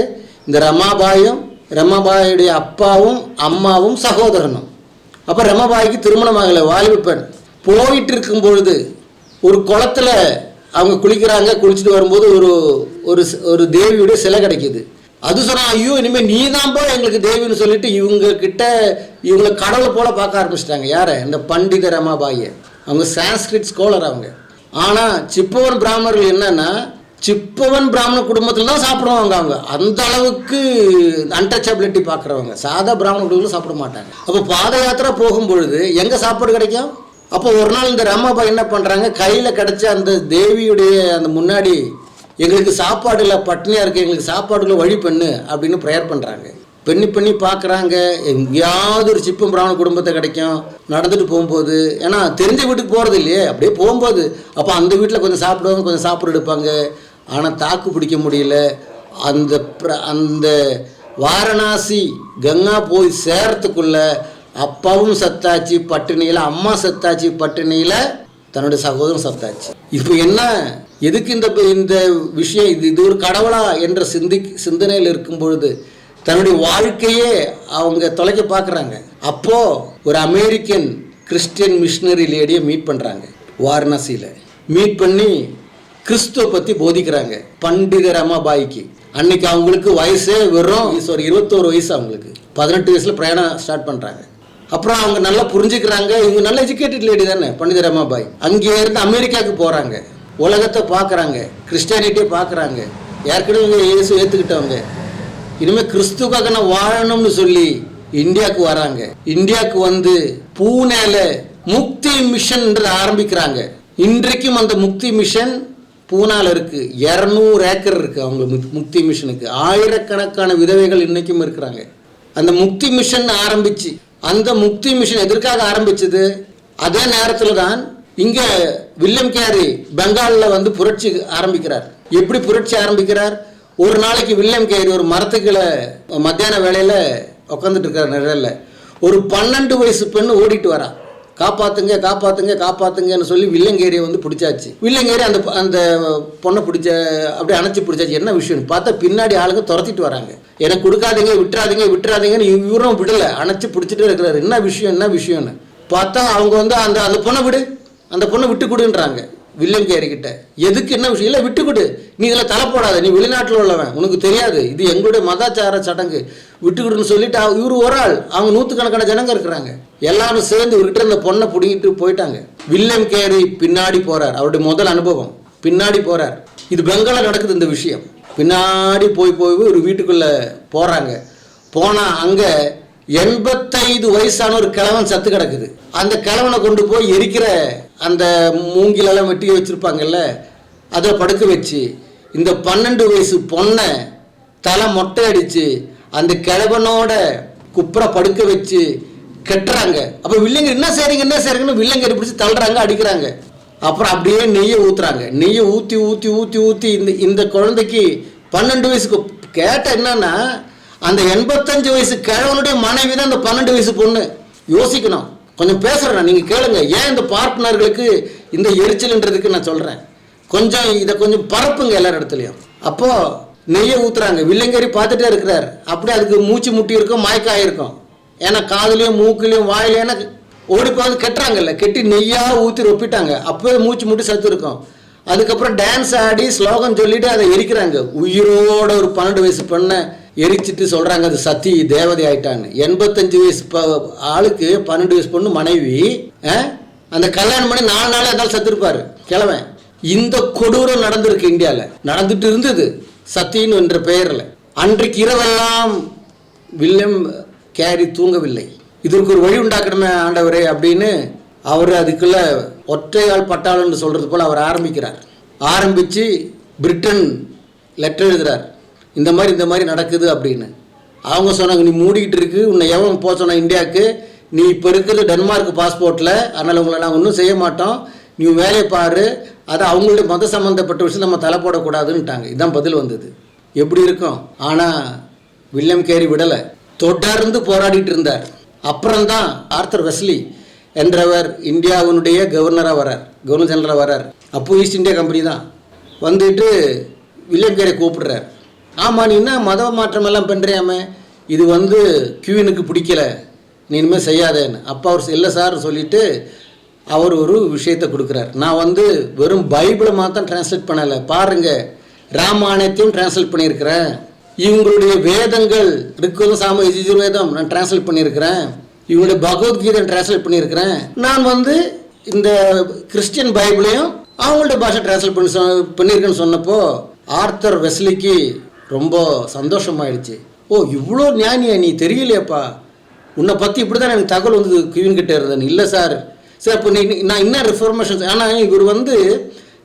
இந்த ரமாபாயும் ரமாபாயுடைய அப்பாவும் அம்மாவும் சகோதரனும். அப்ப ரமாபாய்க்கு திருமணம் ஆகலை, வாலிப பெண். போயிட்டு இருக்கும் பொழுது ஒரு குளத்துல அவங்க குளிக்கிறாங்க. குளிச்சுட்டு வரும்போது ஒரு தேவியுடைய சிலை கிடைக்குது. அது சொன்னா, ஐயோ இனிமே நீ தான் போய் எங்களுக்கு தேவின்னு சொல்லிட்டு இவங்களை கடவுளை போல பார்க்க ஆரம்பிச்சிட்டாங்க. யார? இந்த பண்டித ரமாபாயை. அவங்க சான்ஸ்கிரிட் ஸ்காலர் அவங்க. ஆனா சிப்பவன் பிராமணர்கள் என்னன்னா, சிப்பவன் பிராமண குடும்பத்தில் தான் சாப்பிடுவாங்க. அவங்க அந்த அளவுக்கு அன்டச்சபிலிட்டி பார்க்குறவங்க. சாதா பிராமண குடும்பத்தில் சாப்பிட மாட்டாங்க. அப்போ பாத யாத்திரை போகும்பொழுது எங்கே சாப்பாடு கிடைக்கும்? அப்போ ஒரு நாள் இந்த ரமாபாய் என்ன பண்ணுறாங்க, கையில் கிடைச்ச அந்த தேவியுடைய அந்த முன்னாடி, எங்களுக்கு சாப்பாடு இல்லை, பட்னியாக இருக்குது, எங்களுக்கு சாப்பாடுல வழி பண்ணு அப்படின்னு ப்ரேயர் பண்ணுறாங்க. பண்ணி பார்க்குறாங்க, எங்கேயாவது ஒரு சிப்பம் பிராமண குடும்பத்தை கிடைக்கும். நடந்துட்டு போகும்போது, ஏன்னா தெரிஞ்ச வீட்டுக்கு போகிறது இல்லையே, அப்படியே போகும்போது அப்போ அந்த வீட்டில் கொஞ்சம் சாப்பிடுவாங்க, கொஞ்சம் சாப்பிட எடுப்பாங்க. ஆனால் தாக்கு பிடிக்க முடியல. அந்த வாரணாசி கங்கா போய் சேரத்துக்குள்ள அப்பாவும் சத்தாச்சு பட்டினியில், அம்மா சத்தாச்சு பட்டினியில், தன்னுடைய சகோதரன் சத்தாச்சு. இப்போ என்ன, எதுக்கு இந்த விஷயம்? இது ஒரு கடவுளா என்ற சிந்தனையில் இருக்கும் பொழுது தன்னுடைய வாழ்க்கையே அவங்க தொலைக்க பார்க்குறாங்க. அப்போ ஒரு அமெரிக்கன் கிறிஸ்டியன் மிஷினரி லேடியை மீட் பண்ணுறாங்க வாரணாசியில். மீட் பண்ணி கிறிஸ்துவ பற்றி போதிக்கிறாங்க பண்டித ரமாபாய்க்கு. அன்னைக்கு அவங்களுக்கு வயசே வெறும் 21 வயசு. அவங்களுக்கு 18 வயசில் பிரயாணம் ஸ்டார்ட் பண்ணுறாங்க. அப்புறம் அவங்க நல்லா புரிஞ்சுக்கிறாங்க. இவங்க நல்ல எஜுகேட்டட் லேடி தானே பண்டித ரமாபாய். அங்கே இருந்து அமெரிக்காவுக்கு போகிறாங்க, உலகத்தை பார்க்குறாங்க, கிறிஸ்டியானிட்டியை பார்க்குறாங்க. ஏற்கனவே இவங்க இயேசு ஏற்றுக்கிட்டவங்க, இனிமேல் கிறிஸ்துக்காக நான் வாழணும்னு சொல்லி இந்தியாவுக்கு வராங்க. இந்தியாவுக்கு வந்து பூனேல முக்தி மிஷன் ஆரம்பிக்கிறாங்க. இன்றைக்கும் அந்த முக்தி மிஷன் பூனால இருக்கு. 200 ஏக்கர் இருக்கு அவங்க முக்தி மிஷனுக்கு. ஆயிரக்கணக்கான விதவைகள் இன்னைக்கும் இருக்கிறாங்க. அந்த முக்தி மிஷன் ஆரம்பிச்சு, அந்த முக்தி மிஷன் எதற்காக ஆரம்பிச்சது? அதே நேரத்தில் தான் இங்க வில்லியம் கேரி பெங்காலில் வந்து புரட்சி ஆரம்பிக்கிறார். எப்படி புரட்சி ஆரம்பிக்கிறார்? ஒரு நாளைக்கு வில்லியம் கேரி ஒரு மரத்துக்குள்ள மத்தியான வேளையில உட்காந்துட்டு இருக்கார் நிழல்ல. ஒரு 12 வயசு பெண்ணு ஓடிட்டு வரா. காப்பாத்துங்க காப்பாத்துங்க காப்பாத்துங்கன்னு சொல்லி வில்லங்கேரியை வந்து பிடிச்சாச்சு. வில்லங்கேரி அந்த அந்த பொண்ணை பிடிச்ச அப்படியே அணைச்சி பிடிச்சாச்சு. என்ன விஷயம்னு பார்த்தா பின்னாடி ஆளுங்க துரத்திட்டு வராங்க. எனக்கு கொடுக்காதீங்க, விட்டுறாதீங்க விட்டுறாதீங்கன்னு இவரும் விடலை, அணைச்சி பிடிச்சிட்டு இருக்கிறாரு. என்ன விஷயம்னு பார்த்தா அவங்க வந்து அந்த அந்த பொண்ணை விடு, அந்த பொண்ணை விட்டு கொடுன்றாங்க வில்லியம் கேரி கிட்ட. எதுக்கு, என்ன விஷயம்? இல்லை விட்டு கொடு, நீ இதில் தலை போடாத, நீ வெளிநாட்டில் உள்ளவன், உனக்கு தெரியாது, இது எங்களுடைய மதாச்சார சடங்கு, விட்டு கொடுன்னு சொல்லிட்டு இவர் ஒரு ஆள், அவங்க 100கணக்கான ஜனங்க இருக்கிறாங்க. எல்லாரும் சேர்ந்து இவர்கிட்ட இந்த பொண்ணை பிடிக்கிட்டு போயிட்டாங்க. வில்லியம் கேரி பின்னாடி போறார். அவருடைய முதல் அனுபவம், பின்னாடி போறார். இது பெங்காலில் நடக்குது இந்த விஷயம். பின்னாடி போய் ஒரு வீட்டுக்குள்ள போறாங்க. போனா அங்க 85 வயசான ஒரு கிழவன் சத்து கிடக்குது. அந்த கிழவனை கொண்டு போய் எரிக்கிற அந்த மூங்கிலெல்லாம் வெட்டி வச்சிருப்பாங்கல்ல, அதை படுக்க வச்சு இந்த 12 வயசு பொண்ணை தலை மொட்டை அடிச்சு அந்த கிழவனோட குப்புற படுக்க வச்சு கட்டுறாங்க. அப்போ வில்லங்கர் என்ன செய்றீங்கன்னு வில்லங்கரி பிடிச்சி தள்ளுறாங்க, அடிக்கிறாங்க. அப்புறம் அப்படியே நெய்யை ஊற்றுறாங்க. நெய்யை ஊற்றி ஊற்றி ஊற்றி ஊற்றி இந்த குழந்தைக்கு 12 வயசுக்கு கேட்ட என்னன்னா, அந்த 85 வயசு கிழவனுடைய மனைவி தான் அந்த 12 வயசு பொண்ணு. யோசிக்கணும். கொஞ்சம் பேசுகிறேன், நீங்கள் கேளுங்க. ஏன் இந்த பார்ட்னர்களுக்கு இந்த எரிச்சல்ன்றதுக்கு நான் சொல்கிறேன். கொஞ்சம் இதை கொஞ்சம் பரப்புங்க எல்லார் இடத்துலையும். அப்போது நெய்யை ஊற்றுறாங்க. வில்லங்கரி பார்த்துட்டே இருக்கிறார். அப்படியே அதுக்கு மூச்சு முட்டி இருக்கும், மயக்காய் இருக்கும். ஏன்னா காதுலையும் மூக்குலையும் வாயிலையும் ஓடி போய் கட்டுறாங்கல்ல, கெட்டி நெய்யாக ஊற்றி ரொப்பிட்டாங்க. அப்போவே மூச்சு முட்டி சத்து இருக்கும். அதுக்கப்புறம் டான்ஸ் ஆடி ஸ்லோகம் சொல்லிட்டு அதை எரிக்கிறாங்க. உயிரோட ஒரு 12 வயசு பெண்ணை எரிச்சிட்டு சொல்கிறாங்க அது சத்தி தேவதை ஆயிட்டான்னு. 85 வயசு ஆளுக்கு 12 வயசு பொண்ணு மனைவி. அந்த கல்யாணம் பண்ணி 4 நாள் இருந்தாலும் சத்திருப்பார் கிழவன். இந்த கொடூரம் நடந்திருக்கு இந்தியாவில், நடந்துட்டு இருந்தது சத்தின்னு என்ற பெயரில். அன்றைக்கு இரவெல்லாம் வில்லியம் கேரி தூங்கவில்லை. இதற்கு ஒரு வழி உண்டாக்கணுமே ஆண்டவரே அப்படின்னு அவர் அதுக்குள்ள ஒற்றையாள் பட்டாளன்னு சொல்கிறது போல் அவர் ஆரம்பித்து பிரிட்டன் லெட்டர் எழுதுகிறார். இந்த மாதிரி நடக்குது அப்படின்னு. அவங்க சொன்னாங்க, நீ மூடிக்கிட்டு இருக்கு, உன்னை எவன் போக சொன்ன இந்தியாவுக்கு, நீ இப்போ இருக்கிறது டென்மார்க் பாஸ்போர்ட்டில், அதனால் உங்களை நாங்கள் ஒன்றும் செய்ய மாட்டோம், நீ வேலையை பாரு, அது அவங்களுடைய மத சம்மந்தப்பட்ட விஷயம் நம்ம தலை போடக்கூடாதுன்னுட்டாங்க. இதுதான் பதில் வந்தது. எப்படி இருக்கும்? ஆனால் வில்லியம் கேரி விடலை, தொடர்ந்து போராடிட்டு இருந்தார். அப்புறம்தான் ஆர்த்தர் வெஸ்லி என்றவர் இந்தியாவினுடைய கவர்னராக வரார், கவர்னர் ஜெனரலாக வரார். அப்போ ஈஸ்ட் இந்தியா கம்பெனி தான் வந்துட்டு வில்லியம் கேரியை கூப்பிடுறார். ஆமாம், நீ என்ன மத மாற்றமெல்லாம் பண்ணுறியாமே, இது வந்து கியூனுக்கு பிடிக்கல, நீ இனிமேல் செய்யாதேன்னு. அப்போ அவர் இல்லை சார் சொல்லிவிட்டு அவர் ஒரு விஷயத்தை கொடுக்குறார். நான் வந்து வெறும் பைபிளை மாத்திரம் டிரான்ஸ்லேட் பண்ணலை, பாருங்கள் ராமாயணத்தையும் டிரான்ஸ்லேட் பண்ணியிருக்கிறேன், இவங்களுடைய வேதங்கள் ரிக்வேதம் சாம யஜுர்வேதம் நான் டிரான்ஸ்லேட் பண்ணியிருக்கிறேன், இவங்களுடைய பகவத்கீதை டிரான்ஸ்லேட் பண்ணியிருக்கிறேன், நான் வந்து இந்த கிறிஸ்டியன் பைபிளையும் அவங்கள்ட்ட பாஷை டிரான்ஸ்லேட் பண்ணியிருக்கேன்னு சொன்னப்போ ஆர்த்தர் வெஸ்லிக்கு ரொம்ப சந்தோஷமாயிடுச்சு. ஓ, இவ்வளோ ஞானியா நீ, தெரியலையப்பா, உன்னை பற்றி இப்படி தான் எனக்கு தகவல் வந்து கியூன்கிட்ட இருந்தேன். இல்லை சார், சரி அப்போ நான் இன்னும் ரிஃபார்மேஷன். ஆனால் இவர் வந்து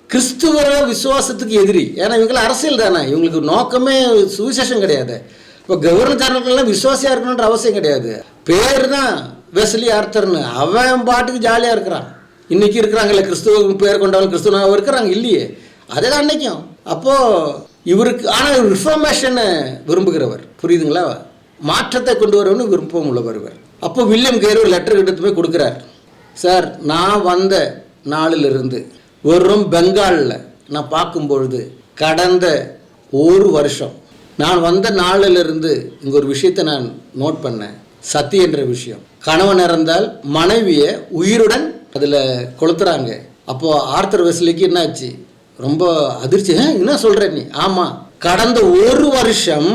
கிறிஸ்துவ விசுவாசத்துக்கு எதிரி. ஏன்னா இவங்களாம் அரசியல் தானே, இவங்களுக்கு நோக்கமே சுவிசேஷம் கிடையாது. இப்போ கவர்னர் ஜெனரல்லாம் விசுவாசியாக இருக்கணுன்ற அவசியம் கிடையாது, பேர் தான் வெஸ்லி ஆர்த்தர்னு. அவன் பாட்டுக்கு ஜாலியாக இருக்கிறான். இன்றைக்கி இருக்கிறாங்கல்ல கிறிஸ்துவ பேர் கொண்டவங்க, கிறிஸ்துவ இருக்கிறாங்க இல்லையே, அதே தான் அன்னைக்கும். அப்போது இவருக்கு ஆனால் ரிஃபார்மேஷனை விரும்புகிறவர், புரியுதுங்களா, மாற்றத்தை கொண்டு வரவன்னு விருப்பம் உள்ளவர் இவர். அப்போ வில்லியம் கேரி ஒரு லெட்டர் எடுத்து போய் கொடுக்குறார். சார், நான் வந்த நாளிலிருந்து வெறும் பெங்காலில் நான் பார்க்கும்பொழுது கடந்த 1 வருஷம் நான் வந்த நாளிலிருந்து இங்கே ஒரு விஷயத்தை நான் நோட் பண்ணேன். சத்தி என்ற விஷயம், கணவன் இறந்தால் மனைவியை உயிருடன் அதில் கொளுத்துறாங்க. அப்போது ஆர்த்தர் வெஸ்லிக்கு என்னாச்சு, ரொம்ப அதிர்ச்சி. என்ன சொல்கிற நீ? ஆமாம், கடந்த 1 வருஷம்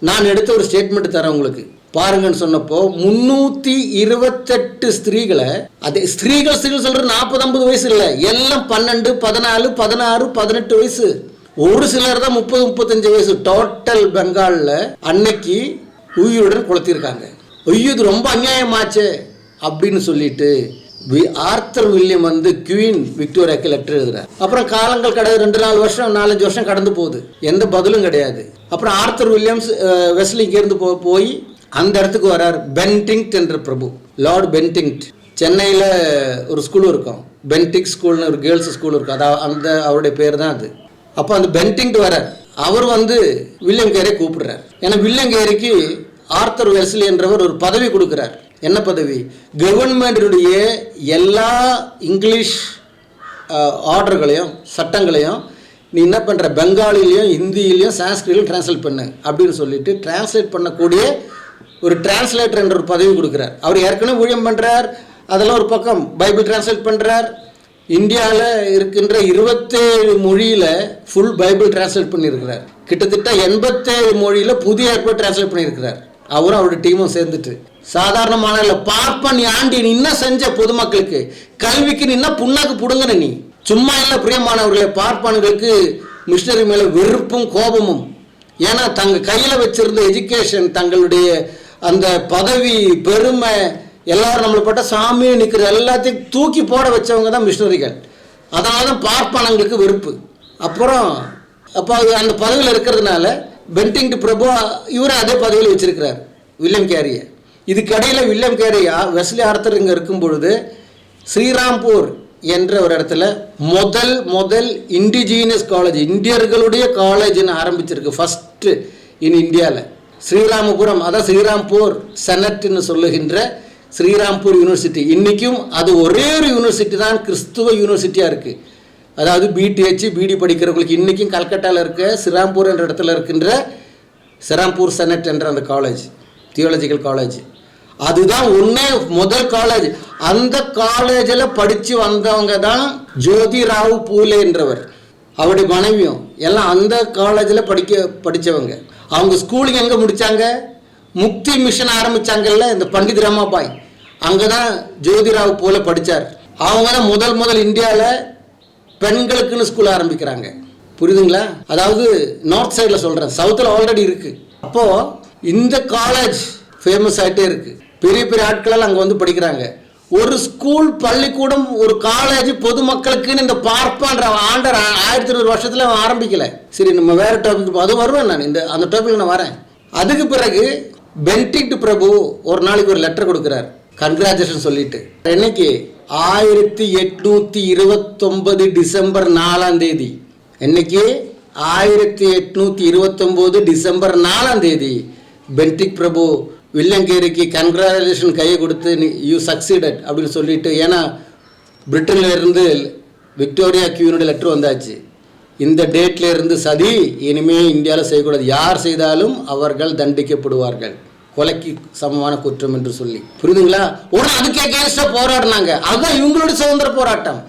நான் எடுத்த ஒரு ஸ்டேட்மெண்ட் தரேன் உங்களுக்கு. பாருங்கன்னு சொன்னப்போ 328 ஸ்திரீகளை, அதே ஸ்திரீகள் சொல்ற 40-50 வயசு இல்லை, எல்லாம் 12, 14, 16, 18 வயசு. ஒரு சிலர் தான் 30-35 வயசு. டோட்டல் பெங்காலில் அன்னைக்கு உயிருடன் கொளுத்திருக்காங்க. ஐயோ இது ரொம்ப அநியாயமாச்சே அப்படின்னு சொல்லிட்டு ஆர்த்தர் வில்லியம் வந்து குவீன் விக்டோரியாவுக்கு லெட்டர் எழுதுறார். அப்புறம் காலங்கள் கிடையாது, 2-4 வருஷம் 4-5 வருஷம் கடந்து போகுது, எந்த பதிலும் கிடையாது. அப்புறம் ஆர்த்தர் வில்லியம்ஸ் வெஸ்லி இங்கேருந்து போய் அந்த இடத்துக்கு வர்றார். பென்டிங்ட் என்ற பிரபு, லார்ட் பென்டிங்ட். சென்னையில் ஒரு ஸ்கூல் இருக்கும், பென்டிங் ஸ்கூல்னு ஒரு கேர்ள்ஸ் ஸ்கூல் இருக்கும், அந்த அவருடைய பேர் தான் அது. அப்போ அந்த பென்டிங்ட் வர்றார். அவர் வந்து வில்லியம் கேரியை கூப்பிடுறார். ஏன்னா வில்லியம் கேரிக்கு ஆர்த்தர் வெஸ்லி என்றவர் ஒரு பதவி கொடுக்குறார். என்ன பதவி? கவர்மெண்டினுடைய எல்லா இங்கிலீஷ் ஆர்டர்களையும் சட்டங்களையும் நீ என்ன பண்ணுற, பெங்காலிலையும் ஹிந்தியிலையும் சான்ஸ்கிரிட்லையும் டிரான்ஸ்லேட் பண்ணு அப்படின்னு சொல்லிட்டு டிரான்ஸ்லேட் பண்ணக்கூடிய ஒரு டிரான்ஸ்லேட்டர் என்ற ஒரு பதவி கொடுக்குறார். அவர் ஏற்கனவே ஊழியம் பண்ணுறார், அதெல்லாம் ஒரு பக்கம். பைபிள் டிரான்ஸ்லேட் பண்ணுறார். இந்தியாவில் இருக்கின்ற 27 மொழியில் ஃபுல் பைபிள் டிரான்ஸ்லேட் பண்ணியிருக்கிறார். கிட்டத்தட்ட 87 மொழியில் புதிய ஏற்பாடு டிரான்ஸ்லேட் பண்ணியிருக்கிறார். அவரும் அவருடைய டீமும் சேர்ந்துட்டு சாதாரணமான இல்லை. பார்ப்பன் ஆண்டி நீ என்ன செஞ்ச பொதுமக்களுக்கு, கல்விக்கு நீ என்ன புண்ணாக்கு புடுங்கின, நீ சும்மா இல்லை. பிரியமானவர்களே, பார்ப்பன்களுக்கு மிஷினரி மேலே வெறுப்பும் கோபமும். ஏன்னா தங்கள் கையில் வச்சிருந்த எஜுகேஷன், தங்களுடைய அந்த பதவி பெருமை, எல்லாரும் நம்மளை பட்ட சாமியை நிற்கிற எல்லாத்தையும் தூக்கி போட வச்சவங்க தான் மிஷினரிகள். அதனால தான் பார்ப்பனங்களுக்கு வெறுப்பு. அப்புறம் அப்போ அந்த பதவியில் இருக்கிறதுனால பென்டிங்ட் பிரபு இவரை அதே பதவியில் வச்சிருக்கிறார், வில்லியம் கேரியை. இதுக்கடையில் வில்லியம் கேரி வெஸ்லி ஆர்த்தர் இங்கே இருக்கும் பொழுது ஸ்ரீராம்பூர் என்ற ஒரு இடத்துல முதல் இண்டிஜீனியஸ் காலேஜ், இந்தியர்களுடைய காலேஜ்னு ஆரம்பிச்சிருக்கு ஃபஸ்ட்டு இன் இந்தியாவில். ஸ்ரீராமபுரம், அதான் ஸ்ரீராம்பூர் செனட்னு சொல்லுகின்ற ஸ்ரீராம்பூர் யூனிவர்சிட்டி. இன்றைக்கும் அது ஒரே ஒரு யூனிவர்சிட்டி தான் கிறிஸ்துவ யூனிவர்சிட்டியாக இருக்குது. அதாவது பிடிஹெச் பிடி படிக்கிறவங்களுக்கு இன்றைக்கும் கல்கட்டாவில் இருக்க ஸ்ரீராம்பூர் என்ற இடத்துல இருக்கின்ற ஸ்ரீராம்பூர் செனட் என்ற அந்த காலேஜ், தியோலஜிக்கல் காலேஜ், அதுதான் முதல் காலேஜ். அந்த காலேஜில் படித்து வந்தவங்க தான் ஜோதிராவ் பூலே என்றவர், அவருடைய மனைவியும் எல்லாம் அந்த காலேஜில் படித்தவங்க. அவங்க ஸ்கூலிங் எங்கே முடித்தாங்க? முக்தி மிஷன் ஆரம்பித்தாங்கல்ல இந்த பண்டித் ரமாபாய், அங்கே தான் ஜோதிராவ் பூலே படித்தார். அவங்க தான் முதல் இந்தியாவில் பெண்களுக்குன்னு ஸ்கூல் ஆரம்பிக்கிறாங்க. புரியுதுங்களா? அதாவது நார்த் சைடில் சொல்கிறேன், சவுத்தில் ஆல்ரெடி இருக்குது. அப்போது இந்த காலேஜ் ஃபேமஸ் ஆகிட்டே இருக்குது. பெரிய ஆட்களெல்லாம் அங்கே வந்து படிக்கிறாங்க. ஒரு ஸ்கூல், பள்ளிக்கூடம், ஒரு காலேஜ் பொதுமக்களுக்குன்னு இந்த பார்ப்பான்ற ஆண்டர் 1200 வருஷத்தில் ஆரம்பிக்கலை. சரி, நம்ம வேறு டாபிக் அது வருவேன். நான் அந்த டாபிக் நான் வரேன். அதுக்கு பிறகு பென்டிக்ட் பிரபு ஒரு நாளைக்கு ஒரு லெட்டர் கொடுக்குறார், கங்க்ராச்சுலேஷன் சொல்லிட்டு. என்னைக்கு? 1829 டிசம்பர் 4ஆம் தேதி. என்னைக்கு? 1829 டிசம்பர் 4ஆம் தேதி பென்டிக்ட் பிரபு வில்லியம் கேரிக்கு கங்க்ராச்சுலேஷன் கையை கொடுத்து யூ சக்சீடட் அப்படின்னு சொல்லிட்டு. ஏன்னா பிரிட்டனில் இருந்து விக்டோரியா கியூனுடைய லெட்டர் வந்தாச்சு, இந்த டேட்ல இருந்து சதி இனிமேல் இந்தியாவில் செய்யக்கூடாது, யார் செய்தாலும் அவர்கள் தண்டிக்கப்படுவார்கள், கொலைக்கு சமமான குற்றம் என்று சொல்லி. புரியுதுங்களா? உடனே அதுக்கு அகேன்ஸ்டா போராடினாங்க. அதுதான் இவங்களுடைய சுதந்திர போராட்டம்.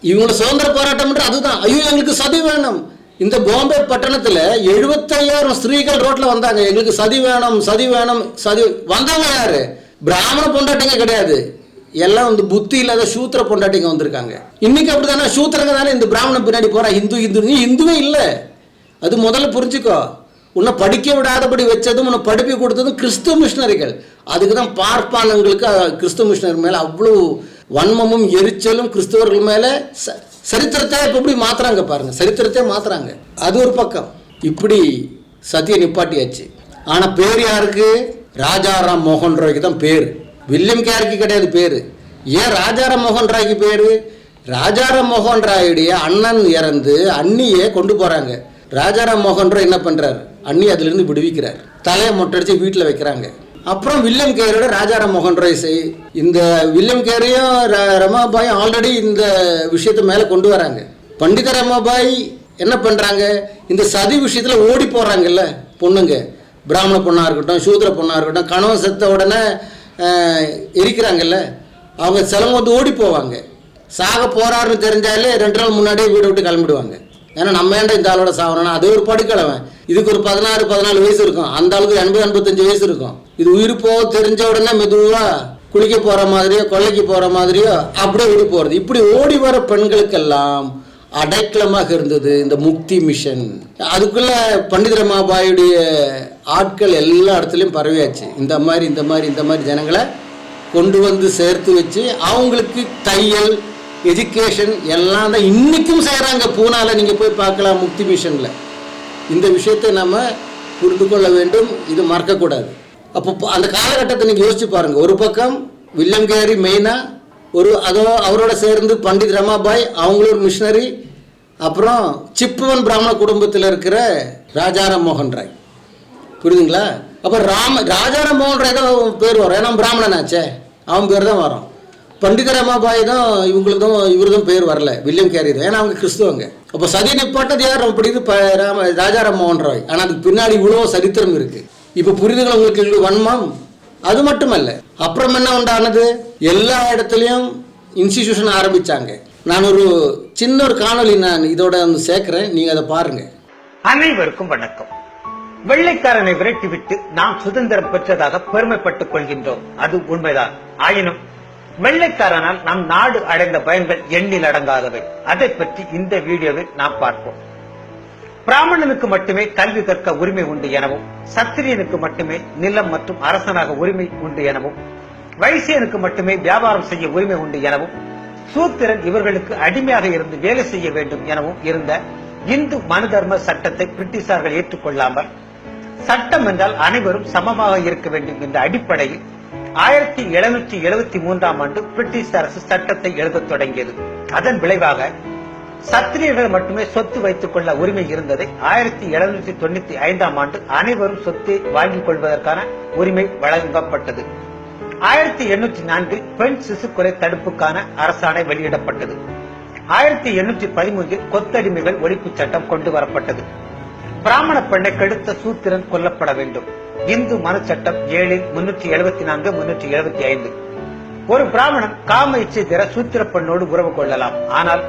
இவங்களோட சுதந்திர போராட்டம் அதுதான். ஐயோ எங்களுக்கு சதி வேணும். இந்த பாம்பே பட்டணத்தில் 75,000 ஸ்திரீகள் ரோட்ல வந்தாங்க, எங்களுக்கு சதி வேணும் சதி வேணும் சதி. வந்தவங்க யாரு? பிராமண பொண்டாட்டிங்க கிடையாது, எல்லாம் வந்து புத்தி இல்லாத சூத்திர பொண்டாட்டிங்க வந்திருக்காங்க. இன்னைக்கு அப்படித்தானே, சூத்திரங்க தானே இந்த பிராமணன் பின்னாடி போறா. இந்து நீ இந்துவே இல்லை, அது முதல்ல புரிஞ்சுக்கோ. உன்னை படிக்க விடாதபடி வச்சதும் உன்னை படிப்பு கொடுத்ததும் கிறிஸ்துவ மிஷினரிகள். அதுக்கு தான் பார்ப்பானங்களுக்கு கிறிஸ்துவ மிஷினரி மேலே அவ்வளோ வன்மமும் எரிச்சலும் கிறிஸ்தவர்கள் மேலே. சரித்திரத்தை இப்போ எப்படி மாற்றுறாங்க பாருங்க, சரித்திரத்தை மாற்றுறாங்க. அது ஒரு பக்கம். இப்படி சத்திய நிப்பாட்டியாச்சு. ஆனால் பேர் யாருக்கு? ராஜாராம் மோகன் ராய்க்கு தான் பேர், வில்லியம் கேரிக்கு கிடையாது பேர். ஏன் ராஜாராம் மோகன் ராய்க்கு பேர்? ராஜாராம் மோகன் ராயுடைய அண்ணன் இறந்து அண்ணியை கொண்டு போகிறாங்க. ராஜாராம் மோகன் ராய் என்ன பண்ணுறாரு? அண்ணி அதிலிருந்து விடுவிக்கிறார், தலையை மொட்டடிச்சு வீட்டில் வைக்கிறாங்க. அப்புறம் வில்லியம் கேரியோட ராஜாராம் மோகன் ராய் இந்த வில்லியம் கேரியும் ரமாபாயும் ஆல்ரெடி இந்த விஷயத்தை மேலே கொண்டு வராங்க. பண்டித ரமாபாய் என்ன பண்ணுறாங்க? இந்த சதி விஷயத்தில் ஓடி போடுறாங்கல்ல பொண்ணுங்க, பிராமண பொண்ணாக இருக்கட்டும் சூத்திர பொண்ணாக இருக்கட்டும், கணவன் செத்த உடனே எரிக்கிறாங்கல்ல, அவங்க சிலம்பு வந்து ஓடி போவாங்க. சாக போறாருன்னு தெரிஞ்சாலே 2 நாள் முன்னாடியே வீடை விட்டு கிளம்பிடுவாங்க. ஏன்னா நம்ம ஏன்டா இந்த ஆளோட சாவணும்னா அது ஒரு படுக்கலவன், இதுக்கு ஒரு 14 வயசு இருக்கும், அந்த ஆளுக்கு 80-85 வயசு இருக்கும். இது உயிர் போக தெரிஞ்ச உடனே மெதுவாக குளிக்க போகிற மாதிரியோ கொள்ளைக்கு போகிற மாதிரியோ அப்படியே ஓடி போகிறது. இப்படி ஓடி வர பெண்களுக்கெல்லாம் அடைக்கலமாக இருந்தது இந்த முக்தி மிஷன். அதுக்குள்ள பண்டித ரமாபாயுடைய ஆட்கள் எல்லா இடத்துலையும் பரவியாச்சு. இந்த மாதிரி ஜனங்களை கொண்டு வந்து சேர்த்து வச்சு அவங்களுக்கு தையல் எஜுகேஷன் எல்லாம் தான் இன்றைக்கும் செய்கிறாங்க. பூனாவில் நீங்கள் போய் பார்க்கலாம் முக்தி மிஷனில். இந்த விஷயத்தை நம்ம புரிந்து கொள்ள வேண்டும், இது மறக்கக்கூடாது. அப்போ அந்த காலகட்டத்தை நீங்கள் யோசிச்சு பாருங்கள். ஒரு பக்கம் வில்லியம் கேரி மெயினாக அவரோட சேர்ந்து பண்டித் ரமாபாய் அவங்களும் ஒரு மிஷனரி, அப்புறம் சிப்புவன் பிராமண குடும்பத்தில் இருக்கிற ராஜாராம் மோகன் ராய். புரியுதுங்களா? அப்போ ராஜாராம் மோகன் ராய் தான் பேர் வரும், ஏன்னா பிராமணனாச்சே, அவன் பேர் தான் வரும். பண்டித ரமாபாய் தான் இவருக்கும் பேர் வரல, வில்லியம் கேரி தான், ஏன்னா அவங்க கிறிஸ்துவங்க. அப்போ சதி நிப்பாட்டது யார் அப்படிது ராஜாராம் மோகன் ராய். ஆனால் அதுக்கு பின்னாடி இவ்வளோ சரித்திரம் இருக்கு. இப்போ புரிதுகள் உங்களுக்கு வன்மம். அது மட்டுமல்ல, அப்புறம் என்ன உண்டானது, எல்லா இடத்துலையும் இன்ஸ்டிடியூஷன் ஆரம்பிச்சாங்க. நான் ஒரு சின்ன காணொலி நான் இதோட சேர்க்கிறேன், நீங்க அதை பாருங்க. அனைவருக்கும் வணக்கம். வெள்ளைக்காரனை விரட்டிவிட்டு நாம் சுதந்திரம் பெற்றதாக பெருமைப்பட்டுக் கொள்கின்றோம், அது உண்மைதான். ஆயினும் வெள்ளைக்காரனால் நம் நாடு அடைந்த பயன்கள் எண்ணில் அடங்காதவை. அதை பற்றி இந்த வீடியோவில் நாம் பார்ப்போம். பிராமணனுக்கு மட்டுமே கல்வி கற்க உரிமை உண்டு எனவும், சத்திரியனுக்கு மட்டுமே நிலம் மற்றும் அரசனாக உரிமை உண்டு எனவும், வைசியனுக்கு மட்டுமே வியாபாரம் செய்ய உரிமை உண்டு எனவும், சூத்திரன் இவர்களுக்கு அடிமையாக இருந்து வேலை செய்ய வேண்டும் எனவும் இருந்த இந்து மனு தர்ம சட்டத்தை பிரிட்டிஷார்கள் ஏற்றுக்கொள்ளாமல், சட்டம் என்றால் அனைவரும் சமமாக இருக்க வேண்டும் என்ற அடிப்படையில் 1773ஆம் ஆண்டு பிரிட்டிஷ் அரசு சட்டத்தை எழுதத் தொடங்கியது. அதன் விளைவாக சத்திரியர்கள் மட்டுமே சொத்து வைத்துக் கொள்ள உரிமை இருந்ததை 1795ஆம் ஆண்டு அனைவரும் சொத்தை வாங்கிக் கொள்வதற்கான உரிமை வழங்கப்பட்டது. 1804 பெண் சிசு கொலை தடுப்புக்கான அரசாணை வெளியிடப்பட்டது. 1813 கொத்தடிமைகள் ஒழிப்பு சட்டம் கொண்டு வரப்பட்டது. பிராமண பெண்ணை கெடுத்த சூத்திரன் கொல்லப்பட வேண்டும். இந்து மனு சட்டம் 7-374-375. ஒரு பிராமணன் காம இச்சை தர சூத்திர பெண்ணோடு உறவு கொள்ளலாம். ஆனால்